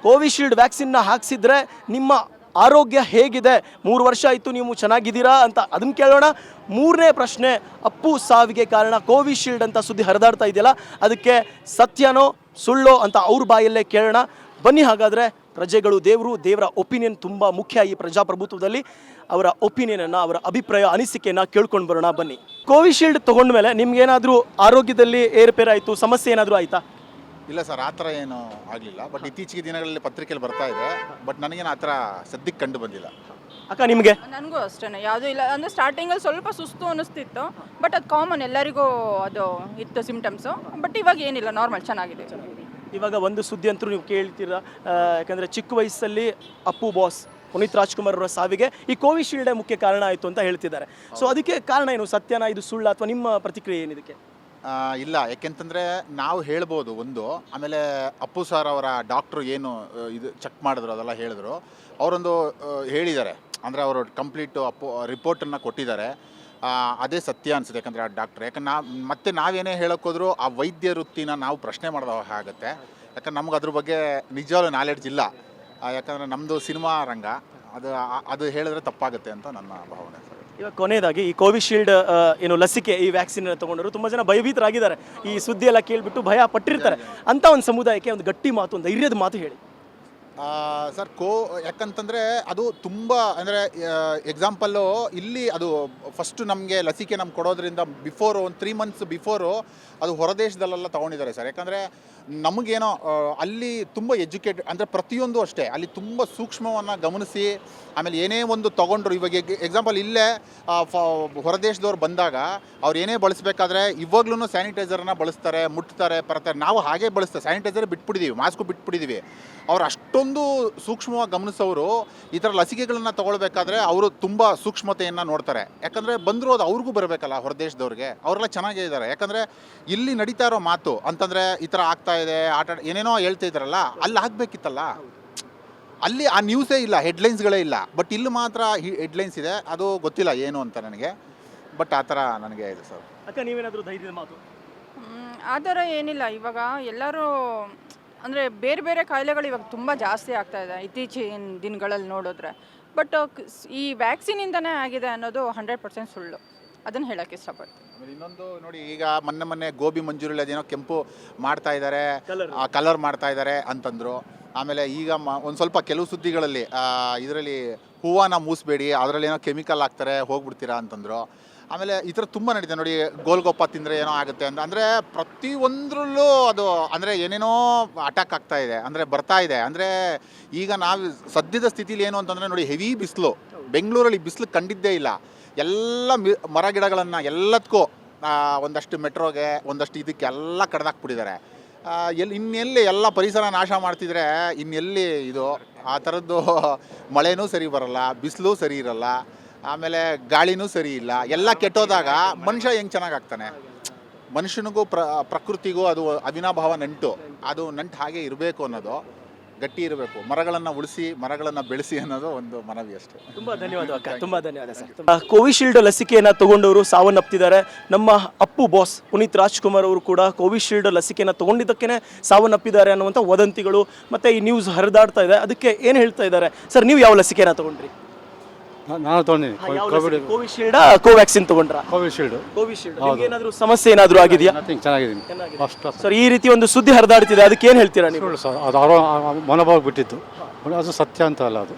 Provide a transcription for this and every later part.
Covishield ವ್ಯಾಕ್ಸಿನ್ನ ಹಾಕ್ಸಿದ್ರೆ ನಿಮ್ಮ ಆರೋಗ್ಯ ಹೇಗಿದೆ, 3 ವರ್ಷ ಆಯಿತು ನೀವು ಚೆನ್ನಾಗಿದ್ದೀರಾ ಅಂತ ಅದನ್ನು ಕೇಳೋಣ. 3ನೇ ಪ್ರಶ್ನೆ, ಅಪ್ಪು ಸಾವಿಗೆ ಕಾರಣ ಕೋವಿಶೀಲ್ಡ್ ಅಂತ ಸುದ್ದಿ ಹರಿದಾಡ್ತಾ ಇದೆಯಲ್ಲ, ಅದಕ್ಕೆ ಸತ್ಯನೋ ಸುಳ್ಳೋ ಅಂತ ಅವ್ರ ಬಾಯಲ್ಲೇ ಕೇಳೋಣ. ಬನ್ನಿ ಹಾಗಾದರೆ. ಪ್ರಜೆಗಳು ದೇವರು, ದೇವರ ಒಪಿನಿಯನ್ ತುಂಬ ಮುಖ್ಯ ಈ ಪ್ರಜಾಪ್ರಭುತ್ವದಲ್ಲಿ. ಅವರ ಒಪಿನಿಯನನ್ನು, ಅವರ ಅಭಿಪ್ರಾಯ, ಅನಿಸಿಕೆಯನ್ನು ಕೇಳ್ಕೊಂಡು ಬರೋಣ ಬನ್ನಿ. ಕೋವಿಶೀಲ್ಡ್ ತೊಗೊಂಡ್ಮೇಲೆ ನಿಮ್ಗೇನಾದರೂ ಆರೋಗ್ಯದಲ್ಲಿ ಏರುಪೇರಾಯಿತು, ಸಮಸ್ಯೆ ಏನಾದರೂ ಆಯಿತಾ? ಇಲ್ಲ ಸರ್, ಆ ಥರ ಏನು ಆಗಲಿಲ್ಲ. ಬಟ್ ಇತ್ತೀಚಿಗೆ ದಿನಗಳಲ್ಲಿ ಪತ್ರಿಕೆಯಲ್ಲಿ ಬರ್ತಾ ಇದೆ. ಬಟ್ ನನಗೇನು ಆ ಥರ ಸದ್ಯಕ್ಕೆ ಕಂಡು ಬಂದಿಲ್ಲ. ಅಕ್ಕ ನಿಮಗೆ? ನನಗೂ ಅಷ್ಟೇ, ಯಾವುದೂ ಇಲ್ಲ. ಅಂದರೆ ಸ್ಟಾರ್ಟಿಂಗಲ್ಲಿ ಸ್ವಲ್ಪ ಸುಸ್ತು ಅನ್ನಿಸ್ತಿತ್ತು, ಬಟ್ ಅದು ಕಾಮನ್, ಎಲ್ಲರಿಗೂ ಅದು ಇತ್ತು ಸಿಮ್ಟಮ್ಸು. ಬಟ್ ಇವಾಗ ಏನಿಲ್ಲ, ನಾರ್ಮಲ್, ಚೆನ್ನಾಗಿದೆ. ಇವಾಗ ಒಂದು ಸುದ್ದಿ ಅಂತೂ ನೀವು ಕೇಳ್ತೀರಾ, ಯಾಕಂದರೆ ಚಿಕ್ಕ ವಯಸ್ಸಲ್ಲಿ ಅಪ್ಪು ಬಾಸ್ ಪುನೀತ್ ರಾಜ್ಕುಮಾರ್ ಅವರ ಸಾವಿಗೆ ಈ ಕೋವಿಶೀಲ್ಡೇ ಮುಖ್ಯ ಕಾರಣ ಆಯಿತು ಅಂತ ಹೇಳ್ತಿದ್ದಾರೆ. ಸೊ ಅದಕ್ಕೆ ಕಾರಣ ಏನು, ಸತ್ಯನಾ ಇದು ಸುಳ್ಳ, ಅಥವಾ ನಿಮ್ಮ ಪ್ರತಿಕ್ರಿಯೆ ಏನಿದಕ್ಕೆ? ಇಲ್ಲ, ಯಾಕೆಂತಂದರೆ ನಾವು ಹೇಳ್ಬೋದು ಒಂದು. ಆಮೇಲೆ ಅಪ್ಪು ಸರ್ ಅವರ ಡಾಕ್ಟ್ರು ಏನು ಇದು ಚೆಕ್ ಮಾಡಿದ್ರು ಅದೆಲ್ಲ ಹೇಳಿದ್ರು. ಅವರೊಂದು ಹೇಳಿದ್ದಾರೆ, ಅಂದರೆ ಅವರು ಕಂಪ್ಲೀಟು ರಿಪೋರ್ಟನ್ನು ಕೊಟ್ಟಿದ್ದಾರೆ. ಅದೇ ಸತ್ಯ ಅನಿಸುತ್ತೆ. ಯಾಕಂದರೆ ಆ ಡಾಕ್ಟ್ರು, ಯಾಕಂದ್ರೆ ನಾವೇನೇ ಹೇಳೋಕ್ಕೋದ್ರೂ ಆ ವೈದ್ಯ ವೃತ್ತಿನ ನಾವು ಪ್ರಶ್ನೆ ಮಾಡಿದ ಆಗುತ್ತೆ. ಯಾಕಂದ್ರೆ ನಮ್ಗೆ ಅದ್ರ ಬಗ್ಗೆ ನಿಜವಾಗ್ಲೂ ನಾಲೆಡ್ಜ್ ಇಲ್ಲ. ಯಾಕಂದರೆ ನಮ್ಮದು ಸಿನಿಮಾ ರಂಗ, ಅದು ಹೇಳಿದ್ರೆ ತಪ್ಪಾಗುತ್ತೆ ಅಂತ ನನ್ನ ಭಾವನೆ. ಇವಾಗ ಕೊನೆಯದಾಗಿ ಈ ಕೋವಿಶೀಲ್ಡ್ ಏನು ಲಸಿಕೆ, ಈ ವ್ಯಾಕ್ಸಿನ್ ತೊಗೊಂಡರು ತುಂಬ ಜನ ಭಯಭೀತರಾಗಿದ್ದಾರೆ. ಈ ಸುದ್ದಿ ಎಲ್ಲ ಕೇಳಿಬಿಟ್ಟು ಭಯ ಪಟ್ಟಿರ್ತಾರೆ. ಅಂಥ ಒಂದು ಸಮುದಾಯಕ್ಕೆ ಒಂದು ಗಟ್ಟಿ ಮಾತು, ಒಂದು ಧೈರ್ಯದ ಮಾತು ಹೇಳಿ. ಸರ್, ಯಾಕಂತಂದರೆ ಅದು ತುಂಬ, ಅಂದರೆ ಎಕ್ಸಾಂಪಲ್ಲು ಇಲ್ಲಿ ಅದು ಫಸ್ಟು ನಮಗೆ ಲಸಿಕೆ ನಮ್ಗೆ ಕೊಡೋದ್ರಿಂದ ಬಿಫೋರು ಒಂದು 3 months ಬಿಫೋರು ಅದು ಹೊರದೇಶದಲ್ಲೆಲ್ಲ ತೊಗೊಂಡಿದ್ದಾರೆ ಸರ್. ಯಾಕಂದರೆ ನಮಗೇನೋ ಅಲ್ಲಿ ತುಂಬ ಎಜುಕೇಟೆಡ್, ಅಂದರೆ ಪ್ರತಿಯೊಂದು ಅಷ್ಟೇ ಅಲ್ಲಿ ತುಂಬ ಸೂಕ್ಷ್ಮವನ್ನು ಗಮನಿಸಿ ಆಮೇಲೆ ಏನೇ ಒಂದು ತೊಗೊಂಡ್ರು. ಇವಾಗ ಎಕ್ಸಾಂಪಲ್ ಇಲ್ಲೇ ಹೊರದೇಶದವ್ರು ಬಂದಾಗ ಅವ್ರು ಏನೇ ಬಳಸಬೇಕಾದ್ರೆ ಇವಾಗ್ಲೂ ಸ್ಯಾನಿಟೈಸರನ್ನ ಬಳಸ್ತಾರೆ, ಮುಟ್ತಾರೆ, ಬರ್ತಾರೆ. ನಾವು ಹಾಗೆ ಬಳಸ್ತಾರೆ, ಸ್ಯಾನಿಟೈಸರ್ ಬಿಟ್ಬಿಟ್ಟಿದ್ದೀವಿ, ಮಾಸ್ಕು ಬಿಟ್ಬಿಟ್ಟಿದ್ದೀವಿ. ಅವ್ರು ಅಷ್ಟೊಂದು ಸೂಕ್ಷ್ಮವಾಗಿ ಗಮನಿಸೋರು ಈ ಥರ ಲಸಿಕೆಗಳನ್ನು ತೊಗೊಳ್ಬೇಕಾದ್ರೆ ಅವರು ತುಂಬ ಸೂಕ್ಷ್ಮತೆಯನ್ನು ನೋಡ್ತಾರೆ. ಯಾಕಂದರೆ ಬಂದರೂ ಅದು ಅವ್ರಿಗೂ ಬರಬೇಕಲ್ಲ, ಹೊರದೇಶದವ್ರಿಗೆ. ಅವರೆಲ್ಲ ಚೆನ್ನಾಗೇ ಇದ್ದಾರೆ. ಯಾಕಂದರೆ ಇಲ್ಲಿ ನಡೀತಾ ಇರೋ ಮಾತು ಅಂತಂದರೆ ಈ ಥರ ಆಗ್ತಾ ಇದೆ, ಏನೇನೋ ಹೇಳ್ತಾ ಇದ್ದಾರಲ್ಲ, ಅಲ್ಲಿ ಆಗಬೇಕಿತ್ತಲ್ಲ. ಅಲ್ಲಿ ಆ ನ್ಯೂಸೇ ಇಲ್ಲ, ಹೆಡ್ಲೈನ್ಸ್ಗಳೇ ಇಲ್ಲ. ಬಟ್ ಇಲ್ಲಿ ಮಾತ್ರ ಹೆಡ್ಲೈನ್ಸ್ ಇದೆ. ಅದು ಗೊತ್ತಿಲ್ಲ ಏನು ಅಂತ ನನಗೆ. ಬಟ್ ಆ ಥರ ನನಗೆ ಇದೆ ಸರ್. ಅಕ್ಕ ನೀವೇನಾದರೂ ಧೈರ್ಯದ ಮಾತು? ಆ ಥರ ಏನಿಲ್ಲ. ಇವಾಗ ಎಲ್ಲರೂ ಅಂದರೆ ಬೇರೆ ಬೇರೆ ಕಾಯಿಲೆಗಳು ಇವಾಗ ತುಂಬ ಜಾಸ್ತಿ ಆಗ್ತಾ ಇದೆ ಇತ್ತೀಚಿನ ದಿನಗಳಲ್ಲಿ ನೋಡಿದ್ರೆ. ಬಟ್ ಈ ವ್ಯಾಕ್ಸಿನಿಂದನೇ ಆಗಿದೆ ಅನ್ನೋದು 100% ಸುಳ್ಳು. ಅದನ್ನು ಹೇಳೋಕ್ಕೆ ಇಷ್ಟಪಡ್ತೀನಿ. ಆಮೇಲೆ ಇನ್ನೊಂದು ನೋಡಿ, ಈಗ ಮೊನ್ನೆ ಗೋಬಿ ಮಂಚೂರಿಯಲ್ಲಿ ಅದೇನೋ ಕೆಂಪು ಮಾಡ್ತಾ ಇದ್ದಾರೆ, ಕಲರ್ ಮಾಡ್ತಾ ಇದ್ದಾರೆ ಅಂತಂದರು. ಆಮೇಲೆ ಈಗ ಒಂದು ಸ್ವಲ್ಪ ಕೆಲವು ಸುದ್ದಿಗಳಲ್ಲಿ ಇದರಲ್ಲಿ ಹೂವನ್ನ ಮೂಸಬೇಡಿ, ಅದರಲ್ಲಿ ಏನೋ ಕೆಮಿಕಲ್ ಹಾಕ್ತಾರೆ, ಹೋಗ್ಬಿಡ್ತೀರಾ ಅಂತಂದರು. ಆಮೇಲೆ ಈ ಥರ ತುಂಬ ನಡೀತೆ ನೋಡಿ. ಗೋಲ್ಗೊಪ್ಪ ತಿಂದರೆ ಏನೋ ಆಗುತ್ತೆ ಅಂತ, ಅಂದರೆ ಪ್ರತಿಯೊಂದರಲ್ಲೂ ಅದು ಅಂದರೆ ಏನೇನೋ ಅಟ್ಯಾಕ್ ಆಗ್ತಾ ಇದೆ, ಅಂದರೆ ಬರ್ತಾ ಇದೆ. ಅಂದರೆ ಈಗ ನಾವು ಸದ್ಯದ ಸ್ಥಿತಿಲಿ ಏನು ಅಂತಂದರೆ ನೋಡಿ, ಹೆವಿ ಬಿಸಿಲು, ಬೆಂಗಳೂರಲ್ಲಿ ಬಿಸಿಲು ಕಂಡಿದ್ದೇ ಇಲ್ಲ. ಎಲ್ಲ ಮರ ಗಿಡಗಳನ್ನು ಎಲ್ಲದಕ್ಕೂ ಒಂದಷ್ಟು ಮೆಟ್ರೋಗೆ, ಒಂದಷ್ಟು ಇದಕ್ಕೆಲ್ಲ ಕಡ್ದಾಕ್ಬಿಟ್ಟಿದ್ದಾರೆ. ಇನ್ನೆಲ್ಲಿ ಎಲ್ಲ ಪರಿಸರ ನಾಶ ಮಾಡ್ತಿದ್ರೆ ಇನ್ನೆಲ್ಲಿ ಇದು ಆ ಥರದ್ದು ಮಳೆನೂ ಸರಿ ಬರಲ್ಲ, ಬಿಸಿಲು ಸರಿ ಇರಲ್ಲ, ಆಮೇಲೆ ಗಾಳಿನೂ ಸರಿ ಇಲ್ಲ. ಎಲ್ಲ ಕೆಟ್ಟೋದಾಗ ಮನುಷ್ಯ ಹೆಂಗೆ ಚೆನ್ನಾಗಾಗ್ತಾನೆ? ಮನುಷ್ಯನಿಗೂ ಪ್ರಕೃತಿಗೂ ಅದು ಅವಿನಾಭಾವ ನಂಟು. ಅದು ನಂಟು ಹಾಗೆ ಇರಬೇಕು ಅನ್ನೋದು, ಗಟ್ಟಿ ಇರಬೇಕು. ಮರಗಳನ್ನು ಉಳಿಸಿ, ಮರಗಳನ್ನು ಬೆಳೆಸಿ ಅನ್ನೋದು ಒಂದು ಮನವಿ ಅಷ್ಟೇ. ತುಂಬ ಧನ್ಯವಾದ ಅಕ್ಕ, ತುಂಬ ಧನ್ಯವಾದ ಸರ್. ಕೋವಿಶೀಲ್ಡ್ ಲಸಿಕೆಯನ್ನು ತಗೊಂಡವರು ಸಾವನ್ನಪ್ಪಿದ್ದಾರೆ. ನಮ್ಮ ಅಪ್ಪು ಬಾಸ್ ಪುನೀತ್ ರಾಜ್ಕುಮಾರ್ ಅವರು ಕೂಡ ಕೋವಿಶೀಲ್ಡ್ ಲಸಿಕೆಯನ್ನು ತಗೊಂಡಿದ್ದಕ್ಕೇ ಸಾವನ್ನಪ್ಪಿದ್ದಾರೆ ಅನ್ನುವಂಥ ವದಂತಿಗಳು ಮತ್ತು ಈ ನ್ಯೂಸ್ ಹರಿದಾಡ್ತಾ ಇದೆ. ಅದಕ್ಕೆ ಏನು ಹೇಳ್ತಾ ಇದ್ದಾರೆ ಸರ್? ನೀವು ಯಾವ ಲಸಿಕೆಯನ್ನು ತಗೊಂಡ್ರಿ? ನಾನು ತೊಗೊಂಡಿದ್ದೀನಿ ಕೋವಿಶೀಲ್ಡ್, ಕೋವ್ಯಾಕ್ಸಿನ್ ತಗೊಂಡ್ರಾ? ಕೋವಿಶೀಲ್ಡ್. ನಿಮ್ಗೆ ಏನಾದರೂ ಸಮಸ್ಯೆ ಏನಾದರೂ ಆಗಿದೆಯಾ? ಚೆನ್ನಾಗಿದ್ದೀನಿ ಸರ್. ಈ ರೀತಿ ಒಂದು ಸುದ್ದಿ ಹರಿದಾಡ್ತಿದೆ, ಅದಕ್ಕೆ ಏನು ಹೇಳ್ತೀರಾ ನೀವು? ಸರ್, ಅದು ಮನೋಭಾವ ಬಿಟ್ಟಿದ್ದು, ಅದು ಸತ್ಯ ಅಂತ ಅಲ್ಲ. ಅದು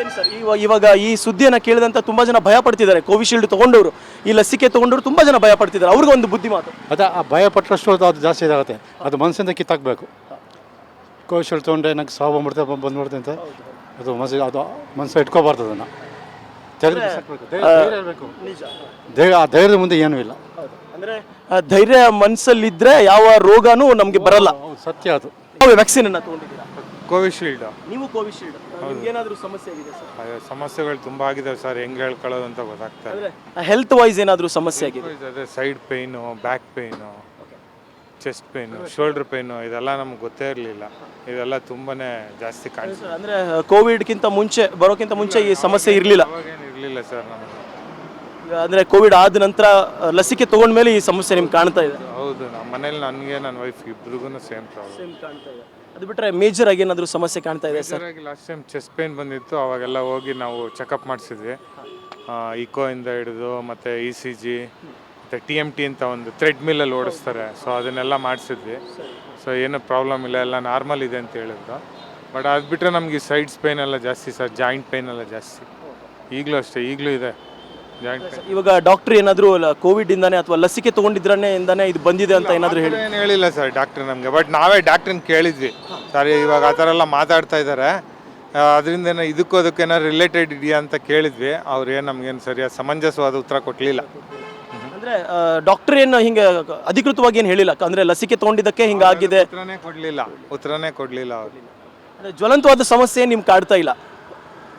ಏನು ಸರ್, ಇವಾಗ ಈ ಸುದ್ದಿಯನ್ನು ಕೇಳಿದಂತ ತುಂಬ ಜನ ಭಯ ಪಡ್ತಿದ್ದಾರೆ. ಕೋವಿಶೀಲ್ಡ್ ತಗೊಂಡವರು, ಈ ಲಸಿಕೆ ತಗೊಂಡವರು ತುಂಬ ಜನ ಭಯ ಪಡ್ತಿದ್ದಾರೆ. ಅವ್ರಿಗೆ ಒಂದು ಬುದ್ಧಿ ಮಾತು. ಅದೇ ಆ ಭಯ ಪಟ್ಟರಷ್ಟು ಅದು ಜಾಸ್ತಿ ಇದಾಗುತ್ತೆ. ಅದು ಮನಸ್ಸಿಂದ ಕಿತ್ತಾಕಬೇಕು. ಕೋವಿಶೀಲ್ಡ್ ತೊಗೊಂಡ್ರೆ ನಂಗೆ ಸಾವು ಬಂದ್ಬಿಡುತ್ತೆ ಅಂತ ಅದು ಮನಸ್ಸು ಇಟ್ಕೋಬಾರ್ದು. ಅದನ್ನು ಆ ಧೈರ್ಯದ ಮುಂದೆ ಏನೂ ಇಲ್ಲ. ಅಂದರೆ ಧೈರ್ಯ ಮನಸ್ಸಲ್ಲಿದ್ದರೆ ಯಾವ ರೋಗನೂ ನಮಗೆ ಬರಲ್ಲ. ಸತ್ಯ. ಅದು ವ್ಯಾಕ್ಸಿನ್ ಅನ್ನು ತಗೊಂಡಿದ್ದೀರಾ? ಕೋವಿಶೀಲ್ಡ್. ನೀವು ಕೋವಿಶೀಲ್ಡ್ ಏನಾದರೂ ಸಮಸ್ಯೆ ಆಗಿದೆ ಸರ್? ಸಮಸ್ಯೆಗಳು ತುಂಬಾ ಆಗಿದಾವೆ ಸರ್, ಹೆಂಗೆ ಹೇಳ್ಕೊಳ್ಳೋದು ಅಂತ ಗೊತ್ತಾಗ್ತಾ ಇಲ್ಲ. ಹೆಲ್ತ್ ವೈಸ್ ಏನಾದರೂ ಸಮಸ್ಯೆ ಆಗಿದೆ? ಅದೇ side pain, back pain, chest pain, shoulder pain, ಇದೆಲ್ಲ ನಮ್ಗೆ ಗೊತ್ತೇ ಇರಲಿಲ್ಲ. ಇದೆಲ್ಲ ತುಂಬಾನೇ ಜಾಸ್ತಿ ಕಾಣಿಸ್ತದೆ. ಅಂದರೆ ಕೋವಿಡ್ಗಿಂತ ಮುಂಚೆ ಬರೋಕ್ಕಿಂತ ಈ ಸಮಸ್ಯೆ ಇರಲಿಲ್ಲ? ಇರಲಿಲ್ಲ ಸರ್ ನಮಗೆ. ಅಂದರೆ ಕೋವಿಡ್ ಆದ ನಂತರ ಲಸಿಕೆ ತಗೊಂಡ್ಮೇಲೆ ಈ ಸಮಸ್ಯೆ ನಿಮ್ಗೆ ಕಾಣ್ತಾ ಇದೆ? ಹೌದು, ನಮ್ಮ ಮನೇಲಿ ನನಗೆ ನನ್ನ ವೈಫ್ ಇಬ್ರಿಗೂ ಸೇಮ್ ಪ್ರಾಬ್ಲಮ್ ಕಾಣ್ತಾ ಇದೆ. ಅದು ಬಿಟ್ಟರೆ ಮೇಜರ್ ಆಗಿ ಏನಾದರೂ ಸಮಸ್ಯೆ ಕಾಣ್ತಾ ಇದೆ sir? Last time chest pain ಬಂದಿತ್ತು, ಅವಾಗೆಲ್ಲ ಹೋಗಿ ನಾವು ಚೆಕಪ್ ಮಾಡಿಸಿದ್ವಿ. ಇಕೋ ಇಂದ ಹಿಡಿದು ಮತ್ತು ECG ಮತ್ತು TMT ಅಂತ ಒಂದು ಥ್ರೆಡ್ ಮಿಲ್ಲಲ್ಲಿ ಓಡಿಸ್ತಾರೆ, ಸೊ ಅದನ್ನೆಲ್ಲ ಮಾಡಿಸಿದ್ವಿ. ಸೊ ಏನೂ ಪ್ರಾಬ್ಲಮ್ ಇಲ್ಲ, ಎಲ್ಲ ನಾರ್ಮಲ್ ಇದೆ ಅಂತ ಹೇಳಿದ್ರು. ಬಟ್ ಅದು ಬಿಟ್ಟರೆ ನಮಗೆ ಸೈಡ್ಸ್ ಪೇನ್ ಎಲ್ಲ ಜಾಸ್ತಿ ಸರ್, ಜಾಯಿಂಟ್ ಪೇನ್ ಎಲ್ಲ ಜಾಸ್ತಿ. ಈಗಲೂ ಅಷ್ಟೇ, ಈಗಲೂ ಇದೆ ಜಾಯಿಂಟ್ ಪೇನ್. ಇವಾಗ ಡಾಕ್ಟರ್ ಏನಾದರೂ ಕೋವಿಡ್ ಇಂದಾನೆ ಅಥವಾ ಲಸಿಕೆ ತೊಗೊಂಡಿದ್ರೇ ಇಂದಾನೆ ಇದು ಬಂದಿದೆ ಅಂತ ಏನಾದರೂ ಹೇಳಿ? ಏನು ಹೇಳಿಲ್ಲ ಸರ್ ಡಾಕ್ಟ್ರ್ ನಮಗೆ, ಬಟ್ ನಾವೇ ಡಾಕ್ಟ್ರನ್ನ ಕೇಳಿದ್ವಿ, ಸರ್ ಇವಾಗ ಆ ಥರ ಎಲ್ಲ ಮಾತಾಡ್ತಾ ಇದ್ದಾರೆ, ಅದರಿಂದ ಏನೋ ಇದಕ್ಕೂ ಅದಕ್ಕೇನಾದ್ರು ರಿಲೇಟೆಡ್ ಇದೆಯಾ ಅಂತ ಕೇಳಿದ್ವಿ. ಅವ್ರು ಏನು ನಮಗೇನು ಸರಿಯಾದ ಸಮಂಜಸವಾದ ಉತ್ತರ ಕೊಡಲಿಲ್ಲ. ಅಂದರೆ ಡಾಕ್ಟರ್ ಏನು ಹಿಂಗೆ ಅಧಿಕೃತವಾಗಿ ಏನು ಹೇಳಿಲ್ಲ, ಅಂದರೆ ಲಸಿಕೆ ತೊಗೊಂಡಿದ್ದಕ್ಕೆ ಹಿಂಗಾಗಿದೆ ಉತ್ತರನೇ ಕೊಡಲಿಲ್ಲ ಅವರು. ಅಂದರೆ ಜ್ವಲಂತವಾದ ಸಮಸ್ಯೆ ನಿಮ್ಗೆ ಕಾಡ್ತಾ ಇಲ್ಲ?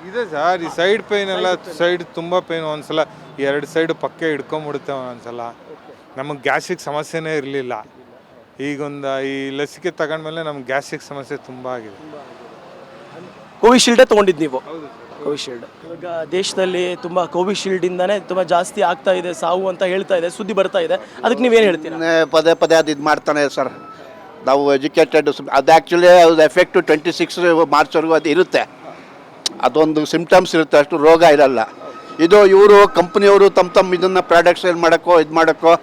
ಇದೆ ಸರ್, ಈ ಸೈಡ್ ಪೇನ್ ಎಲ್ಲ, ಸೈಡ್ ತುಂಬ ಪೇನ್, ಒಂದ್ಸಲ 2 ಸೈಡ್ ಪಕ್ಕೆ ಹಿಡ್ಕೊಂಬಿಡುತ್ತೆ ಒಂದೊಂದ್ಸಲ. ನಮಗೆ ಗ್ಯಾಸ್ಟ್ರಿಕ್ ಸಮಸ್ಯೆನೇ ಇರಲಿಲ್ಲ, ಈಗೊಂದು ಈ ಲಸಿಕೆ ತಗೊಂಡ್ಮೇಲೆ ನಮ್ಗೆ ಗ್ಯಾಸ್ಟ್ರಿಕ್ ಸಮಸ್ಯೆ ತುಂಬ ಆಗಿದೆ. ಕೋವಿಶೀಲ್ಡೇ ತೊಗೊಂಡಿದ್ದು ನೀವು? ಕೋವಿಶೀಲ್ಡ್. ಇವಾಗ ದೇಶದಲ್ಲಿ ತುಂಬ ಕೋವಿಶೀಲ್ಡಿಂದನೇ ತುಂಬ ಜಾಸ್ತಿ ಆಗ್ತಾ ಇದೆ ಸಾವು ಅಂತ ಹೇಳ್ತಾ ಇದೆ, ಸುದ್ದಿ ಬರ್ತಾ ಇದೆ, ಅದಕ್ಕೆ ನೀವೇನು ಹೇಳ್ತೀರಾ? ಪದೇ ಪದೇ ಅದು ಇದು ಮಾಡ್ತಾನೆ ಸರ್. ನಾವು ಎಜುಕೇಟೆಡ್, ಅದು ಆ್ಯಕ್ಚುಲಿ ಅದು ಎಫೆಕ್ಟು 26 ಮಾರ್ಚ್ವರೆಗೂ ಅದು ಇರುತ್ತೆ. ಅದೊಂದು ಸಿಮ್ಟಮ್ಸ್ ಇರುತ್ತೆ, ಅಷ್ಟು ರೋಗ ಇರಲ್ಲ. ಇದು ಇವರು ಕಂಪ್ನಿಯವರು ತಮ್ಮ ಇದನ್ನು ಪ್ರಾಡಕ್ಟ್ ಸೇಲ್ ಮಾಡೋಕ್ಕೋ ಇದು ಮಾಡೋಕ್ಕೋ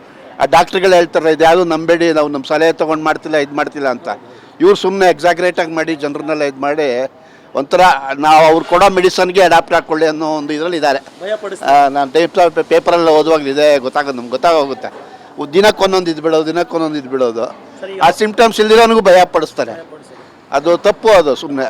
ಆ ಡಾಕ್ಟ್ರುಗಳು ಹೇಳ್ತಾರೆ ಇದು ಯಾವುದು ನಂಬೇಡಿ, ನಾವು ನಮ್ಮ ಸಲಹೆ ತೊಗೊಂಡು ಮಾಡ್ತಿಲ್ಲ ಇದು ಮಾಡ್ತಿಲ್ಲ ಅಂತ. ಇವ್ರು ಸುಮ್ಮನೆ ಎಕ್ಸಾಗ್ರೇಟಾಗಿ ಮಾಡಿ ಜನರನ್ನೆಲ್ಲ ಇದು ಮಾಡಿ ಒಂಥರ ನಾವು ಅವ್ರು ಕೊಡೋ ಮೆಡಿಸನ್ಗೆ ಅಡಾಪ್ಟ್ ಹಾಕ್ಕೊಳ್ಳಿ ಅನ್ನೋ ಒಂದು ಇದರಲ್ಲಿ ಇದ್ದಾರೆ. ನಾನು ಪೇಪರಲ್ಲಿ ಓದುವಾಗಲೂ ಇದೆ ಗೊತ್ತಾಗೋದು, ನಮ್ಗೆ ಗೊತ್ತಾಗೋಗುತ್ತೆ. ದಿನಕ್ಕೊಂದೊಂದು ಇದು ಬಿಡೋದು ಆ ಸಿಮ್ಟಮ್ಸ್ ಇಲ್ದಿರೋನಿಗೂ ಭಯ ಪಡಿಸ್ತಾರೆ. ಅದು ತಪ್ಪು, ಅದು ಸುಮ್ಮನೆ.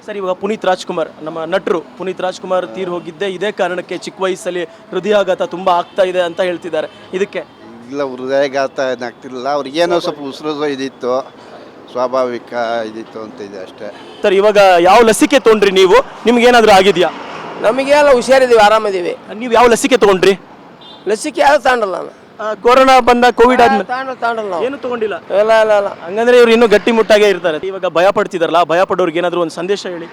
ಸರ್, ಇವಾಗ ಪುನೀತ್ ರಾಜ್ಕುಮಾರ್, ನಮ್ಮ ನಟರು ಪುನೀತ್ ರಾಜ್ಕುಮಾರ್ ತೀರ್ ಹೋಗಿದ್ದೆ ಇದೇ ಕಾರಣಕ್ಕೆ, ಚಿಕ್ಕ ವಯಸ್ಸಲ್ಲಿ ಹೃದಯಾಘಾತ ತುಂಬ ಆಗ್ತಾ ಇದೆ ಅಂತ ಹೇಳ್ತಿದ್ದಾರೆ, ಇದಕ್ಕೆ? ಇಲ್ಲ, ಹೃದಯಾಘಾತ ಏನಾಗ್ತಿಲ್ಲ, ಅವ್ರಿಗೇನೋ ಸ್ವಲ್ಪ ಉಸಿರು ಇದಿತ್ತು, ಸ್ವಾಭಾವಿಕ ಇದಿತ್ತು ಅಂತ ಇದೆ ಅಷ್ಟೇ. ಸರ್, ಇವಾಗ ಯಾವ ಲಸಿಕೆ ತೊಗೊಂಡ್ರಿ ನೀವು? ನಿಮ್ಗೇನಾದರೂ ಆಗಿದೆಯಾ? ನಮಗೆಲ್ಲ ಹುಷಾರಿದ್ದೀವಿ, ಆರಾಮಿದ್ದೀವಿ. ನೀವು ಯಾವ ಲಸಿಕೆ ತೊಗೊಂಡ್ರಿ? ಲಸಿಕೆ ಯಾವ್ದು ತಗೊಂಡಲ್ಲ ನಾನು. ಕೊರೋನಾ ಬಂದ, ಕೋವಿಡ್ ಆದ್ಮೇಲೆ ತಗೊಂಡಲ್ಲ ನಾವು. ಏನು ತೊಗೊಂಡಿಲ್ಲ? ಇಲ್ಲ ಇಲ್ಲ ಇಲ್ಲ. ಹಂಗಂದ್ರೆ ಇವ್ರು ಇನ್ನೂ ಗಟ್ಟಿ ಮುಟ್ಟಾಗೆ ಇರ್ತಾರೆ. ಇವಾಗ ಭಯ ಪಡ್ತಿದಾರಲ್ಲ, ಭಯ ಪಡೋರ್ಗೆ ಏನಾದರೂ ಒಂದು ಸಂದೇಶ ಹೇಳಿ.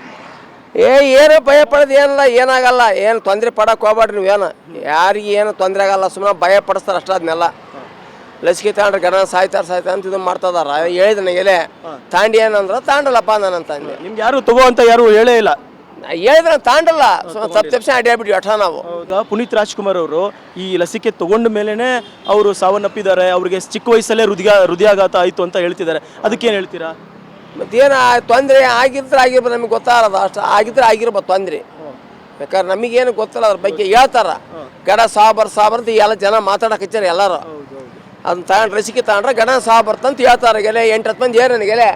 ಏನು ಭಯ ಪಡೋದು ಏನಿಲ್ಲ, ಏನಾಗಲ್ಲ, ಏನು ತೊಂದರೆ ಪಡಕ್ಕೆ ಹೋಗ್ಬೇಡ್ರಿ ನೀವೇನು. ಯಾರಿಗೆ ಏನು ತೊಂದರೆ ಆಗಲ್ಲ, ಸುಮ್ಮನೆ ಭಯ ಪಡಿಸ್ತಾರೆ ಅಷ್ಟೇ. ಅದನ್ನೆಲ್ಲ ಲಸಿಕೆ ತಗೊಂಡ್ರೆ ಗಣ ಸಾಯ್ತಾರೆ ಅಂತ ಇದು ಮಾಡ್ತದಾರ. ಹೇಳಿದ ನನಗೆಲೆ ತಾಂಡಿ ಏನಂದ್ರೆ ತಾಂಡಲ್ಲಪ್ಪ ನಾನಂತ ಅಂದೆ. ನಿಮ್ಗೆ ಯಾರು ತಗೋ ಅಂತ ಯಾರು ಹೇಳೇ ಇಲ್ಲ? ಹೇಳಿದ್ರೆ ತಾಂಡಲ್ಲ, ತಪ್ಪಿಸಿ ಅಡ್ಡಾಡ್ಬಿಟ್ಟು ಅಠ ನಾವು. ಪುನೀತ್ ರಾಜ್ಕುಮಾರ್ ಅವರು ಈ ಲಸಿಕೆ ತಗೊಂಡ ಮೇಲೇನೆ ಅವರು ಸಾವನ್ನಪ್ಪಿದ್ದಾರೆ, ಅವ್ರಿಗೆ ಚಿಕ್ಕ ವಯಸ್ಸಲ್ಲೇ ಹೃದಯಾಘಾತ ಆಯಿತು ಅಂತ ಹೇಳ್ತಿದ್ದಾರೆ, ಅದಕ್ಕೇನು ಹೇಳ್ತೀರಾ? ಮತ್ತೇನು ತೊಂದರೆ ಆಗಿರ್ಬೋದು, ನಮಗೆ ಗೊತ್ತಾಗಲ್ಲ ಅಷ್ಟು. ಆಗಿರ್ಬೋದು ತೊಂದರೆ, ಬೇಕಾದ್ರೆ ನಮಗೇನು ಗೊತ್ತಿಲ್ಲ ಅದ್ರ ಬಗ್ಗೆ. ಹೇಳ್ತಾರ ಗಡ ಸಾಬರ್ ಅಂತ ಎಲ್ಲ ಜನ ಮಾತಾಡಕಚ್ಚಾರ ಎಲ್ಲರೂ. ಅದನ್ನ ತಗೊಂಡು ಲಸಿಕೆ ತಗೊಂಡ್ರೆ ಗಣ ಸಾಬರ್ತಂತ ಹೇಳ್ತಾರೆ. ಗೆಲೆ 8-10 ಮಂದಿ ನನಗೆಲೆ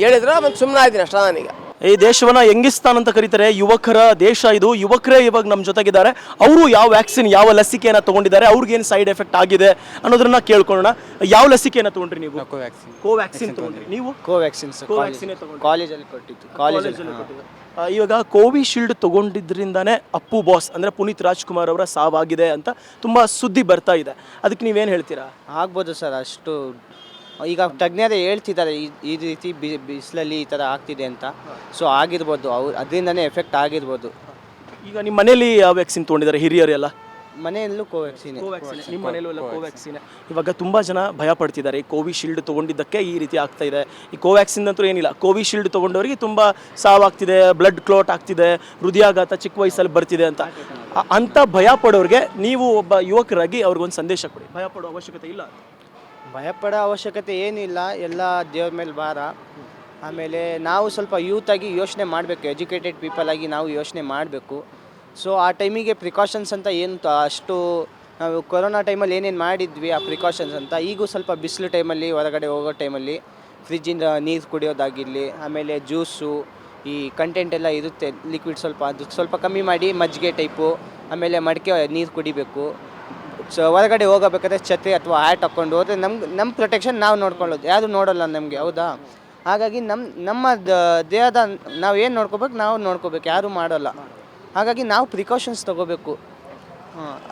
ಹೇಳಿದ್ರೆ ಮತ್ತೆ ಸುಮ್ಮನೆ ಆಯ್ತೀನಿ ಅಷ್ಟ. ನನಗೆ ಈ ದೇಶವನ್ನ ಹೆಂಗಿಸ್ತಾನ್ ಅಂತ ಕರೀತಾರೆ, ಯುವಕರ ದೇಶ ಇದು. ಯುವಕರೇ ಇವಾಗ ನಮ್ಮ ಜೊತೆಗಿದ್ದಾರೆ. ಅವರು ಯಾವ ವ್ಯಾಕ್ಸಿನ್, ಯಾವ ಲಸಿಕೆಯನ್ನು ತಗೊಂಡಿದ್ದಾರೆ, ಅವ್ರಿಗೇನು ಸೈಡ್ ಎಫೆಕ್ಟ್ ಆಗಿದೆ ಅನ್ನೋದನ್ನ ಕೇಳ್ಕೊಳ್ಳೋಣ. ಯಾವ ಲಸಿಕೆಯನ್ನು ತಗೊಂಡ್ರಿ ನೀವು? ಕೋವ್ಯಾಕ್ಸಿನ್ ತಗೊಂಡ್ರಿ. ನೀವು? ಕೋವ್ಯಾಕ್ಸಿನ್ ಕಾಲೇಜಲ್ಲಿ ಕೊಟ್ಟಿತ್ತು. ಕಾಲೇಜಲ್ಲಿ ಇವಾಗ ಕೋವಿಶೀಲ್ಡ್ ತಗೊಂಡಿದ್ರಿಂದಾನೇ ಅಪ್ಪು ಬಾಸ್ ಅಂದರೆ ಪುನೀತ್ ರಾಜ್ಕುಮಾರ್ ಅವರ ಸಾವಾಗಿದೆ ಅಂತ ತುಂಬ ಸುದ್ದಿ ಬರ್ತಾ ಇದೆ, ಅದಕ್ಕೆ ನೀವೇನು ಹೇಳ್ತೀರಾ? ಆಗ್ಬೋದು ಸರ್. ಅಷ್ಟು ಈಗ ತಜ್ಞರೇ ಹೇಳ್ತಿದ್ದಾರೆ ಈ ರೀತಿ ಬಿಸಿಲಲ್ಲಿ ಈ ಥರ ಆಗ್ತಿದೆ ಅಂತ. ಸೊ ಆಗಿರ್ಬೋದು, ಅದರಿಂದನೇ ಎಫೆಕ್ಟ್ ಆಗಿರ್ಬೋದು. ಈಗ ನಿಮ್ಮ ಮನೇಲಿ ಯಾವ ವ್ಯಾಕ್ಸಿನ್ ತೊಗೊಂಡಿದ್ದಾರೆ ಹಿರಿಯರೆಲ್ಲ? ಮನೆಯಲ್ಲೂ ಕೋವ್ಯಾಕ್ಸಿನ್. ನಿಮ್ಮ ಮನೆಯಲ್ಲೂ ಎಲ್ಲ ಕೋವ್ಯಾಕ್ಸಿನ್. ಇವಾಗ ತುಂಬ ಜನ ಭಯ ಪಡ್ತಿದ್ದಾರೆ, ಈ ಕೋವಿಶೀಲ್ಡ್ ತೊಗೊಂಡಿದ್ದಕ್ಕೆ ಈ ರೀತಿ ಆಗ್ತಾ ಇದೆ. ಈ ಕೋವ್ಯಾಕ್ಸಿನ್ ಅಂತೂ ಏನಿಲ್ಲ, ಕೋವಿಶೀಲ್ಡ್ ತೊಗೊಂಡವರಿಗೆ ತುಂಬ ಸಾವಾಗ್ತಿದೆ, ಬ್ಲಡ್ ಕ್ಲಾಟ್ ಆಗ್ತಿದೆ, ಹೃದಯಾಘಾತ ಚಿಕ್ಕ ವಯಸ್ಸಲ್ಲಿ ಬರ್ತಿದೆ ಅಂತ ಭಯ ಪಡೋರಿಗೆ ನೀವು ಒಬ್ಬ ಯುವಕರಾಗಿ ಅವ್ರಿಗೊಂದು ಸಂದೇಶ ಕೊಡಿ. ಭಯ ಪಡೋ ಅವಶ್ಯಕತೆ ಇಲ್ಲ. ಭಯಪಡೋ ಅವಶ್ಯಕತೆ ಏನಿಲ್ಲ, ಎಲ್ಲ ದೇವ್ರ ಮೇಲೆ ಭಾರ. ಆಮೇಲೆ ನಾವು ಸ್ವಲ್ಪ ಯೂತಾಗಿ ಯೋಚನೆ ಮಾಡಬೇಕು, ಎಜುಕೇಟೆಡ್ ಪೀಪಲ್ ಆಗಿ ನಾವು ಯೋಚನೆ ಮಾಡಬೇಕು. ಸೊ ಆ ಟೈಮಿಗೆ ಪ್ರಿಕಾಷನ್ಸ್ ಅಂತ ಏನು ಅಷ್ಟು ನಾವು ಕೊರೋನಾ ಟೈಮಲ್ಲಿ ಏನೇನು ಮಾಡಿದ್ವಿ ಆ ಪ್ರಿಕಾಷನ್ಸ್ ಅಂತ, ಈಗೂ ಸ್ವಲ್ಪ ಬಿಸಿಲು ಟೈಮಲ್ಲಿ ಹೊರಗಡೆ ಹೋಗೋ ಟೈಮಲ್ಲಿ ಫ್ರಿಜ್ಜಿಂದ ನೀರು ಕುಡಿಯೋದಾಗಿರಲಿ, ಆಮೇಲೆ ಜ್ಯೂಸು ಈ ಕಂಟೆಂಟ್ ಎಲ್ಲ ಇರುತ್ತೆ ಲಿಕ್ವಿಡ್, ಅದು ಸ್ವಲ್ಪ ಕಮ್ಮಿ ಮಾಡಿ ಮಜ್ಜಿಗೆ ಟೈಪು, ಆಮೇಲೆ ಮಡಿಕೆ ನೀರು ಕುಡಿಬೇಕು. ಸೊ ಹೊರಗಡೆ ಹೋಗಬೇಕಾದ್ರೆ ಛತ್ರಿ ಅಥವಾ ಹ್ಯಾಟ್ ಹಾಕ್ಕೊಂಡು ಹೋದರೆ ನಮ್ಮ ಪ್ರೊಟೆಕ್ಷನ್ ನಾವು ನೋಡ್ಕೊಳ್ಳೋದು, ಯಾರು ನೋಡೋಲ್ಲ ನಮಗೆ, ಹೌದಾ? ಹಾಗಾಗಿ ನಮ್ಮ ದೇಹದ ನಾವು ಏನು ನೋಡ್ಕೋಬೇಕು ನಾವು ನೋಡ್ಕೋಬೇಕು, ಯಾರೂ ಮಾಡೋಲ್ಲ. ಹಾಗಾಗಿ ನಾವು ಪ್ರಿಕಾಷನ್ಸ್ ತೊಗೋಬೇಕು.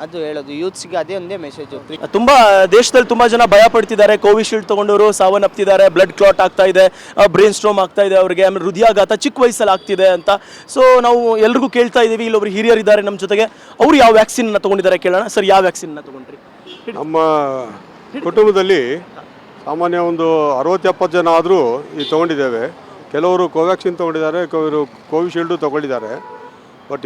ಅದು ಹೇಳೋದು ಯೂತ್ಸ್ಗೆ, ಅದೇ ಒಂದೇ ಮೆಸೇಜು. ತುಂಬ ದೇಶದಲ್ಲಿ ತುಂಬ ಜನ ಭಯ ಪಡ್ತಿದ್ದಾರೆ, ಕೋವಿಶೀಲ್ಡ್ ತೊಗೊಂಡವರು ಸಾವನ್ನಪ್ತಿದ್ದಾರೆ, ಬ್ಲಡ್ ಕ್ಲಾಟ್ ಆಗ್ತಾ ಇದೆ, ಬ್ರೈನ್ ಸ್ಟ್ರೋಮ್ ಆಗ್ತಾ ಇದೆ ಅವ್ರಿಗೆ, ಆಮೇಲೆ ಹೃದಯಾಘಾತ ಚಿಕ್ಕ ವಯಸ್ಸಲ್ಲಿ ಆಗ್ತಿದೆ ಅಂತ. ಸೊ ನಾವು ಎಲ್ರಿಗೂ ಕೇಳ್ತಾ ಇದ್ದೀವಿ, ಇಲ್ಲೊಬ್ರು ಹಿರಿಯರಿದ್ದಾರೆ ನಮ್ಮ ಜೊತೆಗೆ, ಅವರು ಯಾವ ವ್ಯಾಕ್ಸಿನ್ನ ತೊಗೊಂಡಿದ್ದಾರೆ ಕೇಳೋಣ. ಸರ್, ಯಾವ ವ್ಯಾಕ್ಸಿನ್ನ ತೊಗೊಂಡ್ರಿ? ನಮ್ಮ ಕುಟುಂಬದಲ್ಲಿ ಸಾಮಾನ್ಯ ಒಂದು 60-70 ಜನ ಆದರೂ ಈ ತೊಗೊಂಡಿದ್ದೇವೆ. ಕೆಲವರು ಕೋವ್ಯಾಕ್ಸಿನ್ ತೊಗೊಂಡಿದ್ದಾರೆ, ಕೆಲವರು ಕೋವಿಶೀಲ್ಡು ತೊಗೊಂಡಿದ್ದಾರೆ. ಬಟ್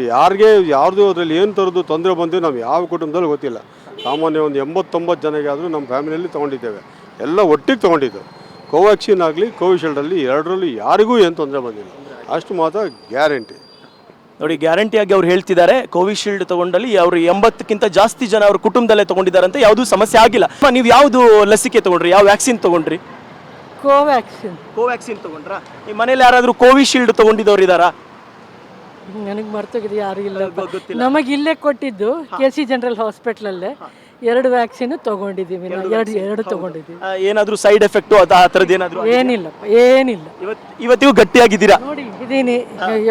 ಯಾರ್ದು ಅದರಲ್ಲಿ ಏನು ಥರದ್ದು ತೊಂದರೆ ಬಂದು ನಾವು ಯಾವ ಕುಟುಂಬದಲ್ಲಿ ಗೊತ್ತಿಲ್ಲ. ಸಾಮಾನ್ಯ ಒಂದು 80-90 ಜನಕ್ಕೆ ಆದರೂ ನಮ್ಮ ಫ್ಯಾಮಿಲಿಯಲ್ಲಿ ತೊಗೊಂಡಿದ್ದೇವೆ, ಎಲ್ಲ ಒಟ್ಟಿಗೆ ತೊಗೊಂಡಿದ್ದು. ಕೋವ್ಯಾಕ್ಸಿನ್ ಆಗಲಿ ಕೋವಿಶೀಲ್ಡಲ್ಲಿ ಎರಡರಲ್ಲಿ ಯಾರಿಗೂ ಏನು ತೊಂದರೆ ಬಂದಿಲ್ಲ, ಅಷ್ಟು ಮಾತ್ರ ಗ್ಯಾರಂಟಿ. ನೋಡಿ, ಗ್ಯಾರಂಟಿಯಾಗಿ ಅವ್ರು ಹೇಳ್ತಿದ್ದಾರೆ ಕೋವಿಶೀಲ್ಡ್ ತಗೊಂಡಲ್ಲಿ ಅವರು 80ಕ್ಕಿಂತ ಜಾಸ್ತಿ ಜನ ಅವ್ರ ಕುಟುಂಬದಲ್ಲೇ ತಗೊಂಡಿದ್ದಾರೆ ಅಂತ, ಯಾವುದೂ ಸಮಸ್ಯೆ ಆಗಿಲ್ಲ. ನೀವು ಯಾವುದು ಲಸಿಕೆ ತಗೊಂಡ್ರಿ, ಯಾವ ವ್ಯಾಕ್ಸಿನ್ ತಗೊಂಡ್ರಿ? ಕೋವ್ಯಾಕ್ಸಿನ್ ತಗೊಂಡ್ರಾ? ನಿಮ್ಮ ಮನೇಲಿ ಯಾರಾದರೂ ಕೋವಿಶೀಲ್ಡ್ ತಗೊಂಡಿದ್ದವ್ರು ಇದ್ದಾರಾ? ನನಗೆ ಮರ್ತೋಗಿದೆ, ಯಾರು ಇಲ್ಲ. ನಮಗೆ ಇಲ್ಲೇ ಕೊಟ್ಟಿದ್ದು KC ಜನರಲ್ ಹಾಸ್ಪಿಟ್ಲಲ್ಲೇ 2 ವ್ಯಾಕ್ಸಿನ್ ತಗೊಂಡಿದ್ದೀವಿ. ಎರಡು ತಗೊಂಡಿದ್ದೀವಿ. ಏನಾದರೂ ಸೈಡ್ ಎಫೆಕ್ಟು ಆ ಥರದ್ದು ಏನಾದರೂ? ಏನಿಲ್ಲ. ಇವತ್ತಿಗೂ ಗಟ್ಟಿಯಾಗಿದ್ದೀರಾ? ನೋಡಿ ಇದೀನಿ,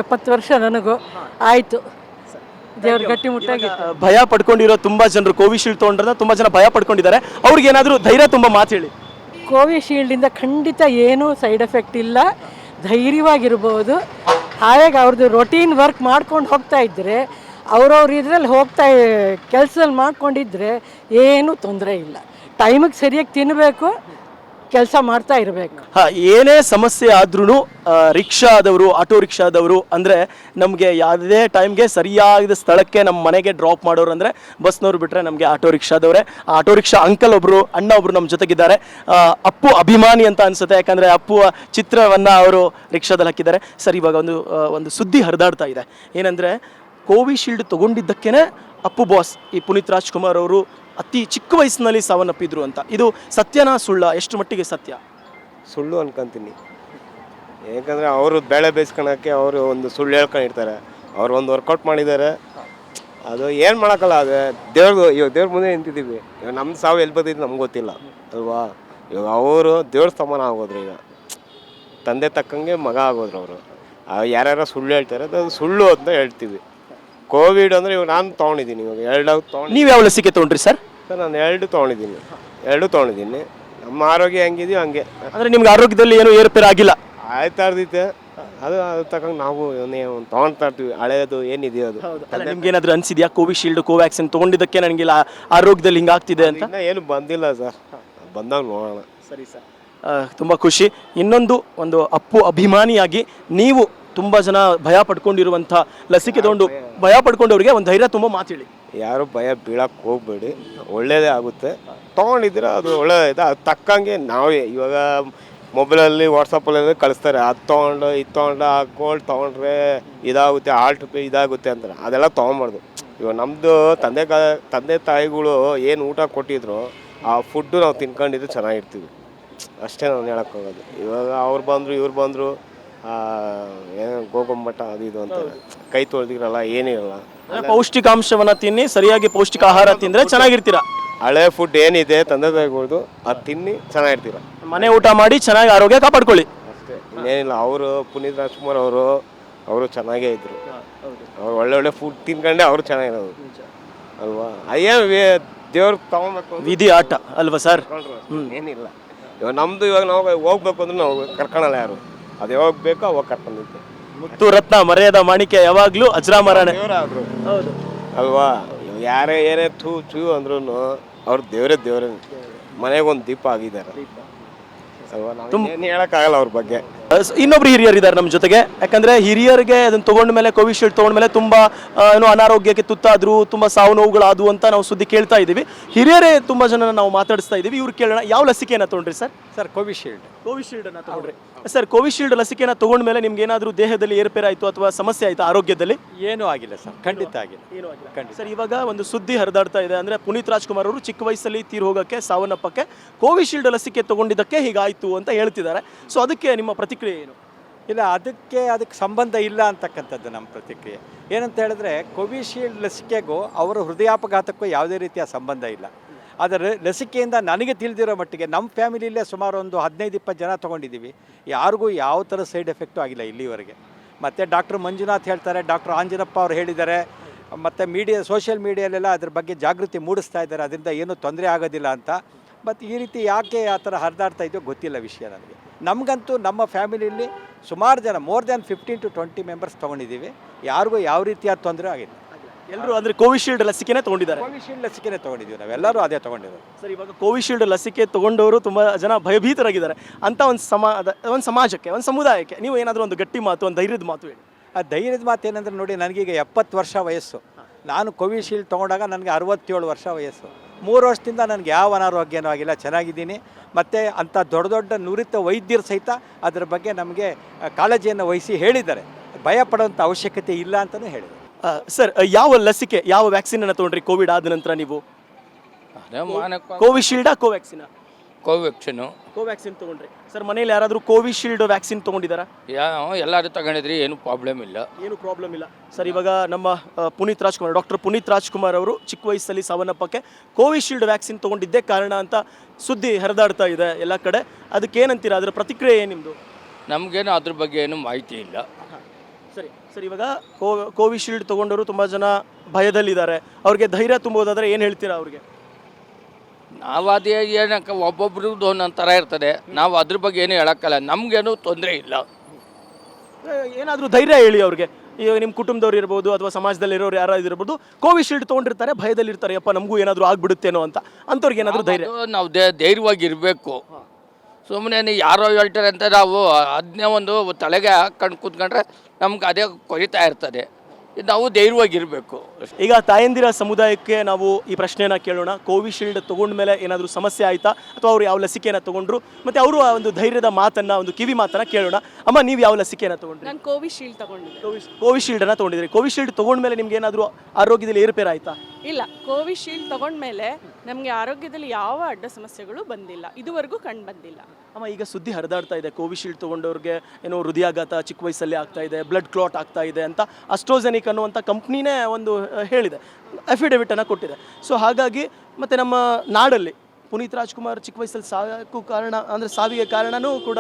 70 ವರ್ಷ ನನಗೂ ಆಯಿತು. ದೇವ್ರ ಗಟ್ಟಿ ಮುಟ್ಟಾಗಿ. ಭಯ ಪಡ್ಕೊಂಡಿರೋ ತುಂಬ ಜನರು ಕೋವಿಶೀಲ್ಡ್ ತೊಗೊಂಡ್ರೆ ತುಂಬ ಜನ ಭಯ ಪಡ್ಕೊಂಡಿದ್ದಾರೆ. ಅವ್ರಿಗೆ ಏನಾದರೂ ಧೈರ್ಯ ತುಂಬ ಮಾತು ಹೇಳಿ. ಕೋವಿಶೀಲ್ಡಿಂದ ಖಂಡಿತ ಏನೂ ಸೈಡ್ ಎಫೆಕ್ಟ್ ಇಲ್ಲ, ಧೈರ್ಯವಾಗಿರ್ಬೋದು. ಹಾಗಾಗಿ ಅವ್ರದ್ದು ರೊಟೀನ್ ವರ್ಕ್ ಮಾಡ್ಕೊಂಡು ಹೋಗ್ತಾ ಇದ್ದರೆ, ಅವ್ರವ್ರ ಇದರಲ್ಲಿ ಕೆಲಸದಲ್ಲಿ ಮಾಡ್ಕೊಂಡಿದ್ರೆ ಏನೂ ತೊಂದರೆ ಇಲ್ಲ. ಟೈಮಿಗೆ ಸರಿಯಾಗಿ ತಿನ್ನಬೇಕು, ಕೆಲಸ ಮಾಡ್ತಾ ಇರಬೇಕು. ಏನೇ ಸಮಸ್ಯೆ ಆದ್ರೂ ರಿಕ್ಷಾದವರು, ಆಟೋ ರಿಕ್ಷಾದವರು ಅಂದರೆ ನಮಗೆ ಯಾವುದೇ ಟೈಮ್ಗೆ ಸರಿಯಾದ ಸ್ಥಳಕ್ಕೆ ನಮ್ಮ ಮನೆಗೆ ಡ್ರಾಪ್ ಮಾಡೋರು ಅಂದರೆ ಬಸ್ನವ್ರು ಬಿಟ್ಟರೆ ನಮಗೆ ಆಟೋ ರಿಕ್ಷಾದವರೇ. ಆಟೋ ರಿಕ್ಷಾ ಅಂಕಲ್ ಒಬ್ಬರು, ಅಣ್ಣ ಒಬ್ಬರು ನಮ್ಮ ಜೊತೆಗಿದ್ದಾರೆ. ಅಪ್ಪು ಅಭಿಮಾನಿ ಅಂತ ಅನಿಸುತ್ತೆ, ಯಾಕಂದರೆ ಅಪ್ಪು ಚಿತ್ರವನ್ನು ಅವರು ರಿಕ್ಷಾದಲ್ಲಿ ಹಾಕಿದ್ದಾರೆ. ಸರ್, ಇವಾಗ ಒಂದು ಸುದ್ದಿ ಹರಿದಾಡ್ತಾ ಇದೆ. ಏನಂದರೆ ಕೋವಿಶೀಲ್ಡ್ ತೊಗೊಂಡಿದ್ದಕ್ಕೇ ಅಪ್ಪು ಬಾಸ್ ಈ ಪುನೀತ್ ರಾಜ್ಕುಮಾರ್ ಅವರು ಅತಿ ಚಿಕ್ಕ ವಯಸ್ಸಿನಲ್ಲಿ ಸಾವನ್ನಪ್ಪಿದ್ರು ಅಂತ. ಇದು ಸತ್ಯನಾ ಸುಳ್ಳ? ಎಷ್ಟು ಮಟ್ಟಿಗೆ ಸತ್ಯ? ಸುಳ್ಳು ಅನ್ಕೊಂತೀನಿ. ಯಾಕಂದರೆ ಅವರು ಬೇಳೆ ಬೇಯಿಸ್ಕೊಳಕ್ಕೆ ಅವರು ಒಂದು ಸುಳ್ಳು ಹೇಳ್ಕೊಂಡಿರ್ತಾರೆ. ಅವ್ರು ಒಂದು ವರ್ಕೌಟ್ ಮಾಡಿದ್ದಾರೆ, ಅದು ಏನು ಮಾಡೋಕ್ಕಲ್ಲ. ಅದು ದೇವ್ರ ಮುಂದೆ ನಿಂತಿದ್ದೀವಿ. ಇವಾಗ ನಮ್ಮ ಸಾವು ಎಲ್ಲಿ ಬಂದಿದ್ದು ನಮ್ಗೆ ಗೊತ್ತಿಲ್ಲ ಅಲ್ವಾ. ಇವಾಗ ಅವರು ದೇವ್ರ ಸಮಾನ ಆಗೋದ್ರು. ಈಗ ತಂದೆ ತಕ್ಕಂಗೆ ಮಗ ಆಗೋದ್ರು ಅವರು. ಯಾರ್ಯಾರ ಸುಳ್ಳು ಹೇಳ್ತಾರೆ, ಅದು ಸುಳ್ಳು ಅಂತ ಹೇಳ್ತೀವಿ. ಕೋವಿಡ್ ಅಂದರೆ ಇವಾಗ ನಾನು ತೊಗೊಂಡಿದ್ದೀನಿ, ಇವಾಗ 2 ತೊಗೊಂಡು. ನೀವು ಯಾವ ಲಸಿಕೆ ತೊಗೊಂಡ್ರಿ ಸರ್? ಸರ್, ನಾನು 2 ತೊಗೊಂಡಿದ್ದೀನಿ. ನಮ್ಮ ಆರೋಗ್ಯ ಹೆಂಗಿದೆಯೋ ಹಂಗೆ. ಅಂದರೆ ನಿಮ್ಗೆ ಆರೋಗ್ಯದಲ್ಲಿ ಏನು ಏರುಪೇರು ಆಗಿಲ್ಲ? ಆಯ್ತಾ ಇರ್ತೈತೆ, ಅದು ತಗೊಂಡು ನಾವು ತೊಗೊಳ್ತಾ ಇರ್ತೀವಿ. ಹಳೆಯದು ಏನಿದೆಯೋ ಅದು. ನಿಮ್ಗೆ ಏನಾದರೂ ಅನಿಸಿದ್ಯಾ ಕೋವಿಶೀಲ್ಡ್ ಕೋವ್ಯಾಕ್ಸಿನ್ ತೊಗೊಂಡಿದ್ದಕ್ಕೆ ನನಗಿಲ್ಲ ಆರೋಗ್ಯದಲ್ಲಿ ಹಿಂಗಾಗ್ತಿದೆ ಅಂತ? ಇನ್ನೂ ಏನು ಬಂದಿಲ್ಲ ಸರ್, ಬಂದಾಗ ನೋಡೋಣ. ಸರಿ ಸರ್, ತುಂಬ ಖುಷಿ. ಒಂದು ಅಪ್ಪು ಅಭಿಮಾನಿಯಾಗಿ ನೀವು ತುಂಬ ಜನ ಭಯ ಪಡ್ಕೊಂಡಿರುವಂಥ ಲಸಿಕೆ ತಗೊಂಡು ಭಯ ಪಡ್ಕೊಂಡವ್ರಿಗೆ ಒಂದು ಧೈರ್ಯ ತುಂಬ ಮಾತು ಹೇಳಿ. ಯಾರು ಭಯ ಬೀಳಕ್ಕೆ ಹೋಗ್ಬೇಡಿ, ಒಳ್ಳೇದೇ ಆಗುತ್ತೆ. ತೊಗೊಂಡಿದ್ದೀರ ಅದು ಒಳ್ಳೆಯದು. ಅದು ತಕ್ಕಂಗೆ ನಾವೇ ಇವಾಗ ಮೊಬೈಲಲ್ಲಿ ವಾಟ್ಸಪ್ಪಲ್ಲಿ ಕಳಿಸ್ತಾರೆ, ಅದು ತೊಗೊಂಡು ಇದು ತೊಗೊಂಡು ಆ ಗೋಲ್ಡ್ ತೊಗೊಂಡ್ರೆ ಇದಾಗುತ್ತೆ, ಆಲ್ಟ್ ಪೇ ಇದಾಗುತ್ತೆ ಅಂತಾರೆ. ಅದೆಲ್ಲ ತೊಗೊಬಾರ್ದು. ಇವಾಗ ನಮ್ಮದು ತಂದೆ ತಾಯಿಗಳು ಏನು ಊಟ ಕೊಟ್ಟಿದ್ರು ಆ ಫುಡ್ಡು ನಾವು ತಿನ್ಕೊಂಡಿದ್ದು ಚೆನ್ನಾಗಿರ್ತೀವಿ ಅಷ್ಟೇ. ನಾನು ಹೇಳೋಕ್ಕೋಗೋದು. ಇವಾಗ ಅವ್ರು ಬಂದರು ಇವ್ರು ಬಂದರು ಏನು ಗೋಗೊಂಬಟ್ಟ ಅದು ಇದು ಅಂತಾರೆ, ಕೈ ತೊಳೆದಿರಲ್ಲ, ಏನಿರಲ್ಲ. ಪೌಷ್ಟಿಕಾಂಶವನ್ನು ತಿನ್ನಿ, ಸರಿಯಾಗಿ ಪೌಷ್ಟಿಕ ಆಹಾರ ತಿಂದರೆ ಚೆನ್ನಾಗಿರ್ತೀರ. ಹಳೆ ಫುಡ್ ಏನಿದೆ ತಂದೆ ತಾಯಿಗಳ್ದು ಅದು ತಿನ್ನಿ ಚೆನ್ನಾಗಿರ್ತೀರ. ಮನೆ ಊಟ ಮಾಡಿ ಚೆನ್ನಾಗಿ ಆರೋಗ್ಯ ಕಾಪಾಡ್ಕೊಳ್ಳಿ ಅಷ್ಟೇ, ಇನ್ನೇನಿಲ್ಲ. ಅವರು ಪುನೀತ್ ರಾಜ್ಕುಮಾರ್ ಅವರು ಚೆನ್ನಾಗೇ ಇದ್ರು. ಅವ್ರು ಒಳ್ಳೆ ಫುಡ್ ತಿನ್ಕೊಂಡೆ ಅವರು ಚೆನ್ನಾಗಿರೋದು ಅಲ್ವಾ. ಅಯ್ಯೋ ದೇವ್ರು ತಗೊಬೇಕು, ವಿಧಿ ಆಟ ಅಲ್ವಾ ಸರ್? ಏನಿಲ್ಲ. ಇವಾಗ ನಮ್ಮದು ಇವಾಗ ನಾವು ಹೋಗ್ಬೇಕು ಅಂದ್ರೆ ನಾವು ಕರ್ಕೊಳಲ್ಲ ಯಾರು. ಅದು ಯಾವಾಗ ಬೇಕೋ ಅವಾಗ ಕರ್ಕೊಂಡಿದ್ದೆ. ಮುತ್ತು ರತ್ನ ಮರ್ಯಾದ ಮಾಣಿಕ್ಯ ಯಾವಾಗಲೂ ಅಜರಾಮರನೇ ಹೌದು ಅಲ್ವಾ. ಯಾರೇ ಏನೇ ಚೂ ಅಂದ್ರೂ ಅವ್ರು ದೇವರೇ ಮನೆಗೊಂದು ದೀಪ ಆಗಿದ್ದಾರೆ ಅಲ್ವಾ. ನಾವು ಏನು ಹೇಳೋಕ್ಕಾಗಲ್ಲ ಅವ್ರ ಬಗ್ಗೆ. ಇನ್ನೊಬ್ರು ಹಿರಿಯರು ಇದ್ದಾರೆ ನಮ್ಮ ಜೊತೆಗೆ. ಯಾಕಂದ್ರೆ ಹಿರಿಯರಿಗೆ ಅದನ್ನು ತಗೊಂಡ ಮೇಲೆ ಕೋವಿಶೀಲ್ಡ್ ತಗೊಂಡ ಮೇಲೆ ತುಂಬ ಏನೋ ಅನಾರೋಗ್ಯಕ್ಕೆ ತುತ್ತಾದ್ರು, ತುಂಬ ಸಾವು ನೋವುಗಳಾದವು ಅಂತ ನಾವು ಸುದ್ದಿ ಕೇಳ್ತಾ ಇದ್ದೀವಿ. ಹಿರಿಯರೇ ತುಂಬ ಜನ ನಾವು ಮಾತಾಡಿಸ್ತಾ ಇದ್ದೀವಿ. ಇವ್ರು ಕೇಳೋಣ, ಯಾವ ಲಸಿಕೆಯನ್ನು ತೊಗೊಂಡ್ರಿ ಸರ್? ಸರ್, ಕೋವಿಶೀಲ್ಡ್ ಅನ್ನು ತಗೊಂಡ್ರಿ. ಸರ್, ಕೋವಿಶೀಲ್ಡ್ ಲಸಿಕೆಯನ್ನು ತಗೊಂಡ ಮೇಲೆ ನಿಮ್ಗೆ ಏನಾದರೂ ದೇಹದಲ್ಲಿ ಏರ್ಪೇರಾಯಿತು ಅಥವಾ ಸಮಸ್ಯೆ ಆಯಿತು ಆರೋಗ್ಯದಲ್ಲಿ? ಏನೂ ಆಗಿಲ್ಲ ಸರ್, ಖಂಡಿತ ಆಗಿಲ್ಲ. ಏನೂ ಆಗಿಲ್ಲ ಸರ್. ಇವಾಗ ಒಂದು ಸುದ್ದಿ ಹರಿದಾಡ್ತಾ ಇದೆ, ಅಂದರೆ ಪುನೀತ್ ರಾಜ್ಕುಮಾರ್ ಅವರು ಚಿಕ್ಕ ವಯಸ್ಸಲ್ಲಿ ತೀರ್ ಹೋಗೋಕ್ಕೆ, ಸಾವನ್ನಪ್ಪಕ್ಕೆ ಕೋವಿಶೀಲ್ಡ್ ಲಸಿಕೆ ತಗೊಂಡಿದ್ದಕ್ಕೆ ಹೀಗಾಯಿತು ಅಂತ ಹೇಳ್ತಿದ್ದಾರೆ. ಸೊ ಅದಕ್ಕೆ ನಿಮ್ಮ ಪ್ರತಿಕ್ರಿಯೆ ಏನು? ಇಲ್ಲ, ಅದಕ್ಕೆ ಸಂಬಂಧ ಇಲ್ಲ ಅಂತಕ್ಕಂಥದ್ದು ನಮ್ಮ ಪ್ರತಿಕ್ರಿಯೆ. ಏನಂತ ಹೇಳಿದ್ರೆ, ಕೋವಿಶೀಲ್ಡ್ ಲಸಿಕೆಗೂ ಅವರ ಹೃದಯಾಪಘಾತಕ್ಕೂ ಯಾವುದೇ ರೀತಿಯ ಸಂಬಂಧ ಇಲ್ಲ. ಆದರೆ ಲಸಿಕೆಯಿಂದ ನನಗೆ ತಿಳಿದಿರೋ ಮಟ್ಟಿಗೆ ನಮ್ಮ ಫ್ಯಾಮಿಲಿಯಲ್ಲೇ ಸುಮಾರು ಒಂದು 15-20 ಜನ ತೊಗೊಂಡಿದ್ದೀವಿ. ಯಾರಿಗೂ ಯಾವ ಥರ ಸೈಡ್ ಎಫೆಕ್ಟು ಆಗಿಲ್ಲ ಇಲ್ಲಿವರೆಗೆ. ಮತ್ತು ಡಾಕ್ಟರ್ ಮಂಜುನಾಥ್ ಹೇಳ್ತಾರೆ, ಡಾಕ್ಟರ್ ಆಂಜನಪ್ಪ ಅವರು ಹೇಳಿದ್ದಾರೆ, ಮತ್ತು ಸೋಷಿಯಲ್ ಮೀಡಿಯಲ್ಲೆಲ್ಲ ಅದ್ರ ಬಗ್ಗೆ ಜಾಗೃತಿ ಮೂಡಿಸ್ತಾ ಇದ್ದಾರೆ, ಅದರಿಂದ ಏನೂ ತೊಂದರೆ ಆಗೋದಿಲ್ಲ ಅಂತ. ಮತ್ತು ಈ ರೀತಿ ಯಾಕೆ ಆ ಥರ ಹರಿದಾಡ್ತಾ ಇದೆಯೋ ಗೊತ್ತಿಲ್ಲ ವಿಷಯ ನನಗೆ. ನಮಗಂತೂ ನಮ್ಮ ಫ್ಯಾಮಿಲಿಯಲ್ಲಿ ಸುಮಾರು ಜನ, ಮೋರ್ ದ್ಯಾನ್ 15 to 20 ಮೆಂಬರ್ಸ್ ತೊಗೊಂಡಿದ್ದೀವಿ. ಯಾರಿಗೂ ಯಾವ ರೀತಿಯಾದ ತೊಂದರೆ ಆಗಿಲ್ಲ. ಎಲ್ಲರೂ ಅಂದರೆ ಕೋವಿಶೀಲ್ಡ್ ಲಸಿಕೆನೇ ತೊಗೊಂಡಿದ್ದಾರೆ. ಕೋವಿಶೀಲ್ಡ್ ಲಸಿಕೆನೇ ತೊಗೊಂಡಿದ್ದೀವಿ ನಾವೆಲ್ಲರೂ ಅದೇ ತೊಗೊಂಡಿರೋದು. ಸರ್, ಇವಾಗ ಕೋವಿಶೀಲ್ಡ್ ಲಸಿಕೆ ತೊಗೊಂಡವರು ತುಂಬ ಜನ ಭಯಭೀತರಾಗಿದ್ದಾರೆ ಅಂತ ಒಂದು ಸಮಾಜಕ್ಕೆ, ಒಂದು ಸಮುದಾಯಕ್ಕೆ ನೀವು ಏನಾದರೂ ಒಂದು ಗಟ್ಟಿ ಮಾತು, ಒಂದು ಧೈರ್ಯದ ಮಾತು ಹೇಳಿ. ಆ ಧೈರ್ಯದ ಮಾತು ಏನಂದರೆ ನೋಡಿ, ನನಗೀಗ 70 ವರ್ಷ ವಯಸ್ಸು. ನಾನು ಕೋವಿಶೀಲ್ಡ್ ತೊಗೊಂಡಾಗ ನನಗೆ 67 ವರ್ಷ ವಯಸ್ಸು. 3 ವರ್ಷದಿಂದ ನನಗೆ ಯಾವ ಅನಾರೋಗ್ಯನೂ ಆಗಿಲ್ಲ, ಚೆನ್ನಾಗಿದ್ದೀನಿ. ಮತ್ತು ಅಂಥ ದೊಡ್ಡ ದೊಡ್ಡ ನುರಿತ ವೈದ್ಯರು ಸಹಿತ ಅದರ ಬಗ್ಗೆ ನಮಗೆ ಕಾಳಜಿಯನ್ನು ವಹಿಸಿ ಹೇಳಿದ್ದಾರೆ. ಭಯ ಪಡುವಂಥ ಅವಶ್ಯಕತೆ ಇಲ್ಲ ಅಂತಲೂ ಹೇಳಿದರು. ಸರ್, ಯಾವ ಲಸಿಕೆ, ಯಾವ ವ್ಯಾಕ್ಸಿನನ್ನು ತೊಗೊಂಡ್ರಿ ಕೋವಿಡ್ ಆದ ನಂತರ ನೀವು? ಕೋವಿಶೀಲ್ಡಾ ಕೋವ್ಯಾಕ್ಸಿನಾ? ಕೋವ್ಯಾಕ್ಸಿನ್ ತೊಗೊಂಡ್ರಿ. ಸರ್, ಮನೇಲಿ ಯಾರಾದರೂ ಕೋವಿಶೀಲ್ಡ್ ವ್ಯಾಕ್ಸಿನ್ ತೊಗೊಂಡಿದ್ದಾರಾ? ಎಲ್ಲರೂ ತಗೊಂಡಿದ್ರಿ, ಏನು ಪ್ರಾಬ್ಲಮ್ ಇಲ್ಲ. ಏನು ಪ್ರಾಬ್ಲಮ್ ಇಲ್ಲ. ಸರ್, ಇವಾಗ ನಮ್ಮ ಡಾಕ್ಟರ್ ಪುನೀತ್ ರಾಜ್ಕುಮಾರ್ ಅವರು ಚಿಕ್ಕ ವಯಸ್ಸಲ್ಲಿ ಸಾವನ್ನಪ್ಪಕ್ಕೆ ಕೋವಿಶೀಲ್ಡ್ ವ್ಯಾಕ್ಸಿನ್ ತೊಗೊಂಡಿದ್ದೇ ಕಾರಣ ಅಂತ ಸುದ್ದಿ ಹರಿದಾಡ್ತಾ ಇದೆ ಎಲ್ಲ ಕಡೆ. ಅದಕ್ಕೇನಂತೀರಾ, ಅದರ ಪ್ರತಿಕ್ರಿಯೆ ಏನು ನಿಮ್ಮದು? ನಮಗೇನು ಅದ್ರ ಬಗ್ಗೆ ಏನು ಮಾಹಿತಿ ಇಲ್ಲ. ಸರಿ ಸರ್, ಇವಾಗ ಕೋವಿಶೀಲ್ಡ್ ತೊಗೊಂಡವರು ತುಂಬ ಜನ ಭಯದಲ್ಲಿದ್ದಾರೆ. ಅವ್ರಿಗೆ ಧೈರ್ಯ ತುಂಬೋದಾದರೆ ಏನು ಹೇಳ್ತೀರಾ ಅವ್ರಿಗೆ? ನಾವು ಅದೇ ಏನಕ್ಕೆ ಒಬ್ಬೊಬ್ರದ್ದು ಒಂದೊಂದು ಥರ ಇರ್ತದೆ, ನಾವು ಅದ್ರ ಬಗ್ಗೆ ಏನು ಹೇಳೋಕ್ಕಲ್ಲ. ನಮಗೇನು ತೊಂದರೆ ಇಲ್ಲ. ಏನಾದರೂ ಧೈರ್ಯ ಹೇಳಿ ಅವ್ರಿಗೆ. ಈಗ ನಿಮ್ಮ ಕುಟುಂಬದವ್ರು ಇರ್ಬೋದು ಅಥವಾ ಸಮಾಜದಲ್ಲಿರೋರು ಯಾರಾದ್ರು ಇರ್ಬೋದು, ಕೋವಿಶೀಲ್ಡ್ ತೊಗೊಂಡಿರ್ತಾರೆ, ಭಯದಲ್ಲಿರ್ತಾರೆ, ಯಪ್ಪ ನಮಗೂ ಏನಾದರೂ ಆಗ್ಬಿಡುತ್ತೇನೋ ಅಂತ. ಅಂಥವ್ರಿಗೆ ಏನಾದರೂ ಧೈರ್ಯ? ನಾವು ಧೈರ್ಯವಾಗಿರಬೇಕು. ಸುಮ್ಮನೆ ಯಾರೋ ಹೇಳ್ತಾರೆ ಅಂತ ನಾವು ಅದನ್ನೇ ಒಂದು ತಲೆಗೆ ಹಾಕೊಂಡು ಕೂತ್ಕೊಂಡ್ರೆ ನಮ್ಗೆ ಅದೇ ಕೊರಿತಾ ಇರ್ತದೆ. ನಾವು ಧೈರ್ಯವಾಗಿರಬೇಕು. ಈಗ ತಾಯಂದಿರ ಸಮುದಾಯಕ್ಕೆ ನಾವು ಈ ಪ್ರಶ್ನೆನ ಕೇಳೋಣ. ಕೋವಿಶೀಲ್ಡ್ ತೊಗೊಂಡ ಮೇಲೆ ಏನಾದರೂ ಸಮಸ್ಯೆ ಆಯಿತಾ, ಅಥವಾ ಅವರು ಯಾವ ಲಸಿಕೆಯನ್ನು ತೊಗೊಂಡ್ರು, ಮತ್ತು ಅವರು ಆ ಒಂದು ಧೈರ್ಯದ ಮಾತನ್ನು, ಒಂದು ಕಿವಿ ಮಾತನ್ನು ಕೇಳೋಣ. ಅಮ್ಮ, ನೀವು ಯಾವ ಲಸಿಕೆಯನ್ನು ತೊಗೊಂಡ್ರಿ? ನಾನು ಕೋವಿಶೀಲ್ಡ್ ತೊಗೊಂಡಿದ್ದೆ. ಕೋವಿಶೀಲ್ಡನ್ನು ತೊಗೊಂಡಿದ್ರಿ. ಕೋವಿಶೀಲ್ಡ್ ತೊಗೊಂಡ್ಮೇಲೆ ನಿಮ್ಗೆ ಏನಾದರೂ ಆರೋಗ್ಯದಲ್ಲಿ ಏರುಪೇರು ಆಯಿತಾ? ಇಲ್ಲ, ಕೋವಿಶೀಲ್ಡ್ ತೊಗೊಂಡ್ಮೇಲೆ ನಮಗೆ ಆರೋಗ್ಯದಲ್ಲಿ ಯಾವ ಅಡ್ಡ ಸಮಸ್ಯೆಗಳು ಬಂದಿಲ್ಲ, ಇದುವರೆಗೂ ಕಂಡು ಬಂದಿಲ್ಲ. ಅಮ್ಮ, ಈಗ ಸುದ್ದಿ ಹರಿದಾಡ್ತಾ ಇದೆ, ಕೋವಿಶೀಲ್ಡ್ ತೊಗೊಂಡವ್ರಿಗೆ ಏನೋ ಹೃದಯಾಘಾತ ಚಿಕ್ಕ ವಯಸ್ಸಲ್ಲಿ ಆಗ್ತಾ ಇದೆ, ಬ್ಲಡ್ ಕ್ಲಾಟ್ ಆಗ್ತಾ ಇದೆ ಅಂತ ಅಸ್ಟ್ರೋಜೆನಿಕ್ ಅನ್ನುವಂಥ ಕಂಪ್ನಿನೇ ಒಂದು ಹೇಳಿದೆ, ಅಫಿಡವಿಟನ್ನು ಕೊಟ್ಟಿದೆ. ಸೊ ಹಾಗಾಗಿ ಮತ್ತು ನಮ್ಮ ನಾಡಲ್ಲಿ ಪುನೀತ್ ರಾಜ್ಕುಮಾರ್ ಚಿಕ್ಕ ವಯಸ್ಸಲ್ಲಿ ಸಾವಿಗೆ ಕಾರಣನೂ ಕೂಡ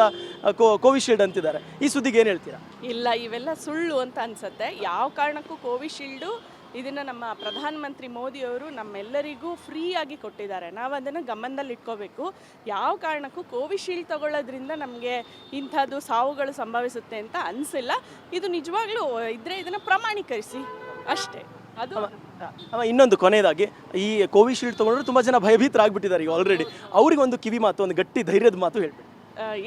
ಕೋವಿಶೀಲ್ಡ್ ಅಂತಿದ್ದಾರೆ. ಈ ಸುದ್ದಿಗೆ ಏನು ಹೇಳ್ತೀರಾ? ಇಲ್ಲ, ಇವೆಲ್ಲ ಸುಳ್ಳು ಅಂತ ಅನ್ಸುತ್ತೆ. ಯಾವ ಕಾರಣಕ್ಕೂ ಕೋವಿಶೀಲ್ಡು ಇದನ್ನು ನಮ್ಮ ಪ್ರಧಾನಮಂತ್ರಿ ಮೋದಿಯವರು ನಮ್ಮೆಲ್ಲರಿಗೂ ಫ್ರೀಯಾಗಿ ಕೊಟ್ಟಿದ್ದಾರೆ. ನಾವು ಅದನ್ನು ಗಮನದಲ್ಲಿ ಇಟ್ಕೋಬೇಕು. ಯಾವ ಕಾರಣಕ್ಕೂ ಕೋವಿಶೀಲ್ಡ್ ತಗೊಳ್ಳೋದ್ರಿಂದ ನಮಗೆ ಇಂಥದ್ದು ಸಾವುಗಳು ಸಂಭವಿಸುತ್ತೆ ಅಂತ ಅನಿಸಿಲ್ಲ. ಇದು ನಿಜವಾಗ್ಲೂ ಇದ್ದರೆ ಇದನ್ನು ಪ್ರಮಾಣೀಕರಿಸಿ ಅಷ್ಟೇ. ಅದು ಇನ್ನೊಂದು ಕೊನೆಯದಾಗಿ, ಈ ಕೋವಿಶೀಲ್ಡ್ ತೊಗೊಂಡ್ರೆ ತುಂಬ ಜನ ಭಯಭೀತರಾಗ್ಬಿಟ್ಟಿದ್ದಾರೆ ಈಗ ಆಲ್ರೆಡಿ. ಅವ್ರಿಗೆ ಒಂದು ಕಿವಿ ಮಾತು, ಒಂದು ಗಟ್ಟಿ ಧೈರ್ಯದ ಮಾತು ಹೇಳ್ಬಿಡಿ.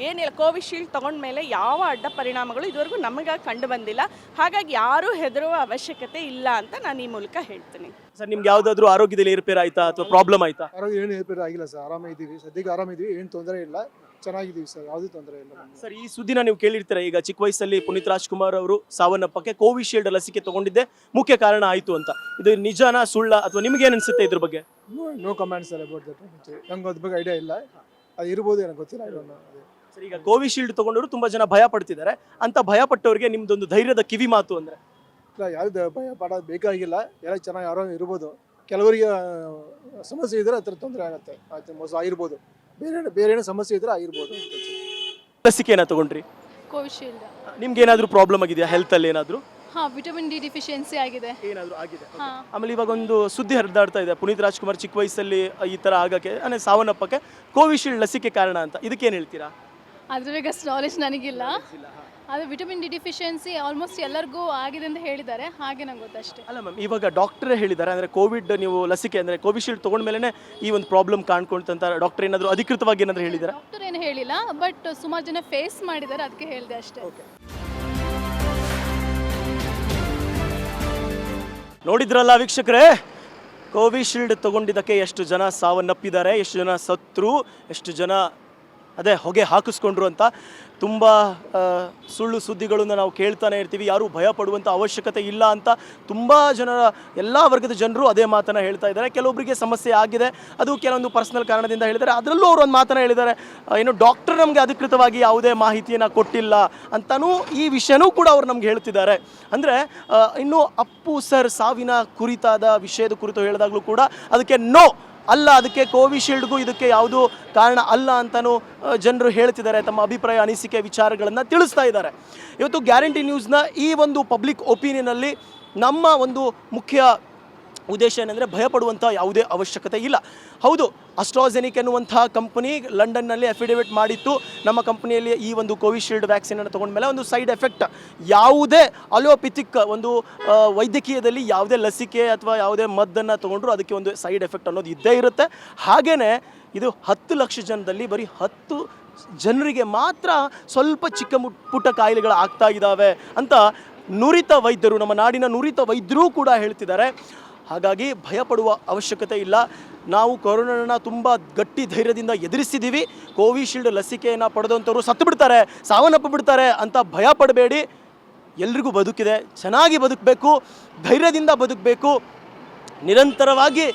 ಏನಿಲ್ಲ, ಕೋವಿಶೀಲ್ಡ್ ತೊಗೊಂಡ್ಮೇಲೆ ಯಾವ ಅಡ್ಡ ಪರಿಣಾಮಗಳು ಇದುವರೆಗೂ ನಮಗೆ ಕಂಡು ಬಂದಿಲ್ಲ. ಹಾಗಾಗಿ ಯಾರೂ ಹೆದರುವ ಅವಶ್ಯಕತೆ ಇಲ್ಲ ಅಂತ ನಾನು ಈ ಮೂಲಕ ಹೇಳ್ತೀನಿ. ಸರ್, ನಿಮ್ಗೆ ಯಾವುದಾದ್ರೂ ಆರೋಗ್ಯದಲ್ಲಿ ಏರುಪೇರು ಆಯ್ತಾ ಅಥವಾ ಪ್ರಾಬ್ಲಮ್ ಆಯ್ತಾ? ಆರೋಗ್ಯ ಏನು ಏರ್ಪೇರು ಆಗಿಲ್ಲ ಸರ್, ಆರಾಮಿದ್ದೀವಿ. ಸದ್ಯಕ್ಕೆ ಆರಾಮಿದ್ದೀವಿ, ಏನು ತೊಂದರೆ ಇಲ್ಲ, ಚೆನ್ನಾಗಿದ್ದೀವಿ ಸರ್, ಯಾವುದೇ ತೊಂದರೆ ಇಲ್ಲ. ಸರ್, ಈ ಸುದ್ದಿನ ನೀವು ಕೇಳಿರ್ತೀರ. ಈಗ ಚಿಕ್ಕ ವಯಸ್ಸಲ್ಲಿ ಪುನೀತ್ ರಾಜ್ಕುಮಾರ್ ಅವರು ಸಾವನ್ನಪ್ಪಕ್ಕೆ ಕೋವಿಶೀಲ್ಡ್ ಲಸಿಕೆ ತೊಗೊಂಡಿದ್ದೆ ಮುಖ್ಯ ಕಾರಣ ಆಯಿತು ಅಂತ. ಇದು ನಿಜಾನ ಸುಳ್ಳ, ಅಥವಾ ನಿಮ್ಗೆ ಏನು ಅನಿಸುತ್ತೆ ಇದ್ರ ಬಗ್ಗೆ? No comments sir about that. ನಂಗೆ ಅದ್ರ ಬಗ್ಗೆ ಐಡಿಯಾ ಇಲ್ಲ, ಅದು ಇರ್ಬೋದು, ಏನೋ ಗೊತ್ತಿಲ್ಲ. ಸರ್, ಈಗ ಕೋವಿಶೀಲ್ಡ್ ತೊಗೊಂಡವರು ತುಂಬ ಜನ ಭಯ ಪಡ್ತಿದ್ದಾರೆ. ಅಂತ ಭಯ ಪಟ್ಟವರಿಗೆ ನಿಮ್ದೊಂದು ಧೈರ್ಯದ ಕಿವಿ ಮಾತು ಅಂದರೆ? ಇಲ್ಲ, ಯಾವ್ದು ಭಯ ಪಡೋದು ಬೇಕಾಗಿಲ್ಲ, ಎಲ್ಲ ಚೆನ್ನಾಗಿ ಆರಾಮ ಇರ್ಬೋದು. ಕೆಲವರಿಗೆ ಸಮಸ್ಯೆ ಇದ್ರೆ ಅದ್ರ ತೊಂದರೆ ಆಗುತ್ತೆ, ಆಯ್ತು, ಮೋಸ ಆಗಿರ್ಬೋದು. ಬೇರೆ ಏನೋ ಸಮಸ್ಯೆ ಇದ್ರೆ ಆಗಿರ್ಬೋದು. ಲಸಿಕೆನ ತಗೊಂಡ್ರಿ? ಕೋವಿಶೀಲ್ಡ್. ನಿಮ್ಗೆ ಏನಾದರೂ ಪ್ರಾಬ್ಲಮ್ ಆಗಿದೆಯಾ ಹೆಲ್ತಲ್ಲಿ ಏನಾದರೂ? ವಿಟಮಿನ್ ಡಿ ಡಿಫಿಷಿಯನ್ಸಿ ಆಗಿದೆ. ಏನಾದರೂ ಆಗಿದೆ? ಆಮೇಲೆ ಇವಾಗ ಒಂದು ಸುದ್ದಿ ಹರಿದಾಡ್ತಾ ಇದೆ, ಪುನೀತ್ ರಾಜ್ಕುಮಾರ್ ಚಿಕ್ಕ ವಯಸ್ಸಲ್ಲಿ ಈ ಥರ ಆಗಕ್ಕೆ, ಅಂದರೆ ಸಾವನ್ನಪ್ಪಕ್ಕೆ ಕೋವಿಶೀಲ್ಡ್ ಲಸಿಕೆ ಕಾರಣ ಅಂತ. ಇದಕ್ಕೇನು ಹೇಳ್ತೀರಾ? ಅದ್ರ ಬಗ್ಗೆ ನಾಲೆಜ್ ನನಗಿಲ್ಲ. ಅದು ವಿಟಮಿನ್ ಡಿ ಡಿಫಿಷಿಯನ್ಸಿ ಆಲ್ಮೋಸ್ಟ್ ಎಲ್ಲರಿಗೂ ಆಗಿದೆ ಅಂತ ಹೇಳಿದ್ದಾರೆ, ಹಾಗೆ ನಂಗೆ ಗೊತ್ತಷ್ಟೇ. ಅಲ್ಲ ಮ್ಯಾಮ್, ಇವಾಗ ಡಾಕ್ಟ್ರೇ ಹೇಳಿದ್ದಾರೆ, ಅಂದರೆ ಕೋವಿಡ್ ನೀವು ಲಸಿಕೆ ಅಂದರೆ ಕೋವಿಶೀಲ್ಡ್ ತೊಗೊಂಡ್ಮೇಲೆ ಈ ಒಂದು ಪ್ರಾಬ್ಲಮ್ ಕಾಣ್ಕೊಂತಂತ ಡಾಕ್ಟರ್ ಏನಾದರೂ ಅಧಿಕೃತವಾಗಿ ಏನಾದರೂ ಹೇಳಿದ್ದಾರೆ? ಡಾಕ್ಟರ್ ಏನು ಹೇಳಿಲ್ಲ, ಬಟ್ ಸುಮಾರು ಜನ ಫೇಸ್ ಮಾಡಿದ್ದಾರೆ, ಅದಕ್ಕೆ ಹೇಳಿದೆ ಅಷ್ಟೇ. ನೋಡಿದ್ರಲ್ಲ ವೀಕ್ಷಕರೇ, ಕೋವಿಶೀಲ್ಡ್ ತೊಗೊಂಡಿದ್ದಕ್ಕೆ ಎಷ್ಟು ಜನ ಸಾವನ್ನಪ್ಪಿದ್ದಾರೆ, ಎಷ್ಟು ಜನ ಸತ್ರು, ಎಷ್ಟು ಜನ ಅದೇ ಹೊಗೆ ಹಾಕಿಸ್ಕೊಂಡ್ರು ಅಂತ. ತುಂಬ ಸುಳ್ಳು ಸುದ್ದಿಗಳನ್ನು ನಾವು ಕೇಳ್ತಾನೆ ಇರ್ತೀವಿ. ಯಾರೂ ಭಯ ಪಡುವಂಥ ಅವಶ್ಯಕತೆ ಇಲ್ಲ ಅಂತ ತುಂಬ ಜನರ, ಎಲ್ಲ ವರ್ಗದ ಜನರು ಅದೇ ಮಾತನ್ನು ಹೇಳ್ತಾ ಇದ್ದಾರೆ. ಕೆಲವೊಬ್ಬರಿಗೆ ಸಮಸ್ಯೆ ಆಗಿದೆ, ಅದು ಕೆಲವೊಂದು ಪರ್ಸನಲ್ ಕಾರಣದಿಂದ ಹೇಳಿದ್ದಾರೆ. ಅದರಲ್ಲೂ ಅವರು ಒಂದು ಮಾತನ್ನು ಹೇಳಿದ್ದಾರೆ, ಏನು ಡಾಕ್ಟರ್ ನಮಗೆ ಅಧಿಕೃತವಾಗಿ ಯಾವುದೇ ಮಾಹಿತಿಯನ್ನು ಕೊಟ್ಟಿಲ್ಲ ಅಂತಲೂ ಈ ವಿಷಯನೂ ಕೂಡ ಅವ್ರು ನಮ್ಗೆ ಹೇಳ್ತಿದ್ದಾರೆ. ಅಂದರೆ ಇನ್ನು ಅಪ್ಪು ಸರ್ ಸಾವಿನ ಕುರಿತಾದ ವಿಷಯದ ಕುರಿತು ಹೇಳಿದಾಗಲೂ ಕೂಡ ಅದಕ್ಕೆ ಅಲ್ಲ, ಅದಕ್ಕೆ ಕೋವಿಶೀಲ್ಡ್ಗೂ ಇದಕ್ಕೆ ಯಾವುದೂ ಕಾರಣ ಅಲ್ಲ ಅಂತಲೂ ಜನರು ಹೇಳ್ತಿದ್ದಾರೆ. ತಮ್ಮ ಅಭಿಪ್ರಾಯ, ಅನಿಸಿಕೆ, ವಿಚಾರಗಳನ್ನು ತಿಳಿಸ್ತಾ ಇದ್ದಾರೆ. ಇವತ್ತು ಗ್ಯಾರಂಟಿ ನ್ಯೂಸ್ನ ಈ ಒಂದು ಪಬ್ಲಿಕ್ ಒಪಿನಿಯನಲ್ಲಿ ನಮ್ಮ ಒಂದು ಮುಖ್ಯ ಉದ್ದೇಶ ಏನಂದರೆ ಭಯಪಡುವಂಥ ಯಾವುದೇ ಅವಶ್ಯಕತೆ ಇಲ್ಲ. ಹೌದು, ಅಸ್ಟ್ರಾಜೆನಿಕ್ ಎನ್ನುವಂಥ ಕಂಪನಿ ಲಂಡನ್ನಲ್ಲಿ ಅಫಿಡೇವಿಟ್ ಮಾಡಿತ್ತು, ನಮ್ಮ ಕಂಪನಿಯಲ್ಲಿ ಈ ಒಂದು ಕೋವಿಶೀಲ್ಡ್ ವ್ಯಾಕ್ಸಿನನ್ನು ತೊಗೊಂಡ್ಮೇಲೆ ಒಂದು ಸೈಡ್ ಎಫೆಕ್ಟ್ ಯಾವುದೇ ಅಲೋಪೆಥಿಕ್ ಒಂದು ವೈದ್ಯಕೀಯದಲ್ಲಿ ಯಾವುದೇ ಲಸಿಕೆ ಅಥವಾ ಯಾವುದೇ ಮದ್ದನ್ನು ತೊಗೊಂಡ್ರು ಅದಕ್ಕೆ ಒಂದು ಸೈಡ್ ಎಫೆಕ್ಟ್ ಅನ್ನೋದು ಇದ್ದೇ ಇರುತ್ತೆ. ಹಾಗೆಯೇ ಇದು 10 ಲಕ್ಷ ಜನದಲ್ಲಿ ಬರೀ 10 ಜನರಿಗೆ ಮಾತ್ರ ಸ್ವಲ್ಪ ಚಿಕ್ಕ ಪುಟ್ಟ ಕಾಯಿಲೆಗಳು ಆಗ್ತಾ ಇದ್ದಾವೆ ಅಂತ ನುರಿತ ವೈದ್ಯರು, ನಮ್ಮ ನಾಡಿನ ನುರಿತ ವೈದ್ಯರೂ ಕೂಡ ಹೇಳ್ತಿದ್ದಾರೆ. ಹಾಗಾಗಿ ಭಯಪಡುವ ಅವಶ್ಯಕತೆ ಇಲ್ಲ. ನಾವು ಕೊರೋನಾನ ತುಂಬ ಗಟ್ಟಿ ಧೈರ್ಯದಿಂದ ಎದುರಿಸಿದ್ದೀವಿ. ಕೋವಿಶೀಲ್ಡ್ ಲಸಿಕೆಯನ್ನು ಪಡೆದಂಥವ್ರು ಸತ್ತು ಬಿಡ್ತಾರೆ, ಸಾವನ್ನಪ್ಪು ಬಿಡ್ತಾರೆ ಅಂತ ಭಯ ಪಡಬೇಡಿ. ಎಲ್ರಿಗೂ ಬದುಕಿದೆ, ಚೆನ್ನಾಗಿ ಬದುಕಬೇಕು, ಧೈರ್ಯದಿಂದ ಬದುಕಬೇಕು. ನಿರಂತರವಾಗಿ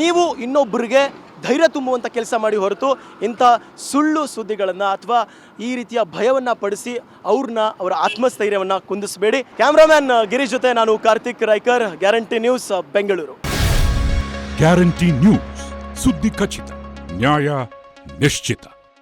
ನೀವು ಇನ್ನೊಬ್ಬರಿಗೆ ಧೈರ್ಯ ತುಂಬುವಂಥ ಕೆಲಸ ಮಾಡಿ ಹೊರತು ಇಂಥ ಸುಳ್ಳು ಸುದ್ದಿಗಳನ್ನು ಅಥವಾ ಈ ರೀತಿಯ ಭಯವನ್ನು ಪಡಿಸಿ ಅವ್ರನ್ನ ಅವರ ಆತ್ಮಸ್ಥೈರ್ಯವನ್ನು ಕುಂದಿಸಬೇಡಿ. ಕ್ಯಾಮ್ರಾಮ್ಯಾನ್ ಗಿರೀಶ್ ಜೊತೆ ನಾನು Karthik Raikar, guarantee news, Bengaluru. Guarantee news, ಸುದ್ದಿ ಖಚಿತ, ನ್ಯಾಯ ನಿಶ್ಚಿತ.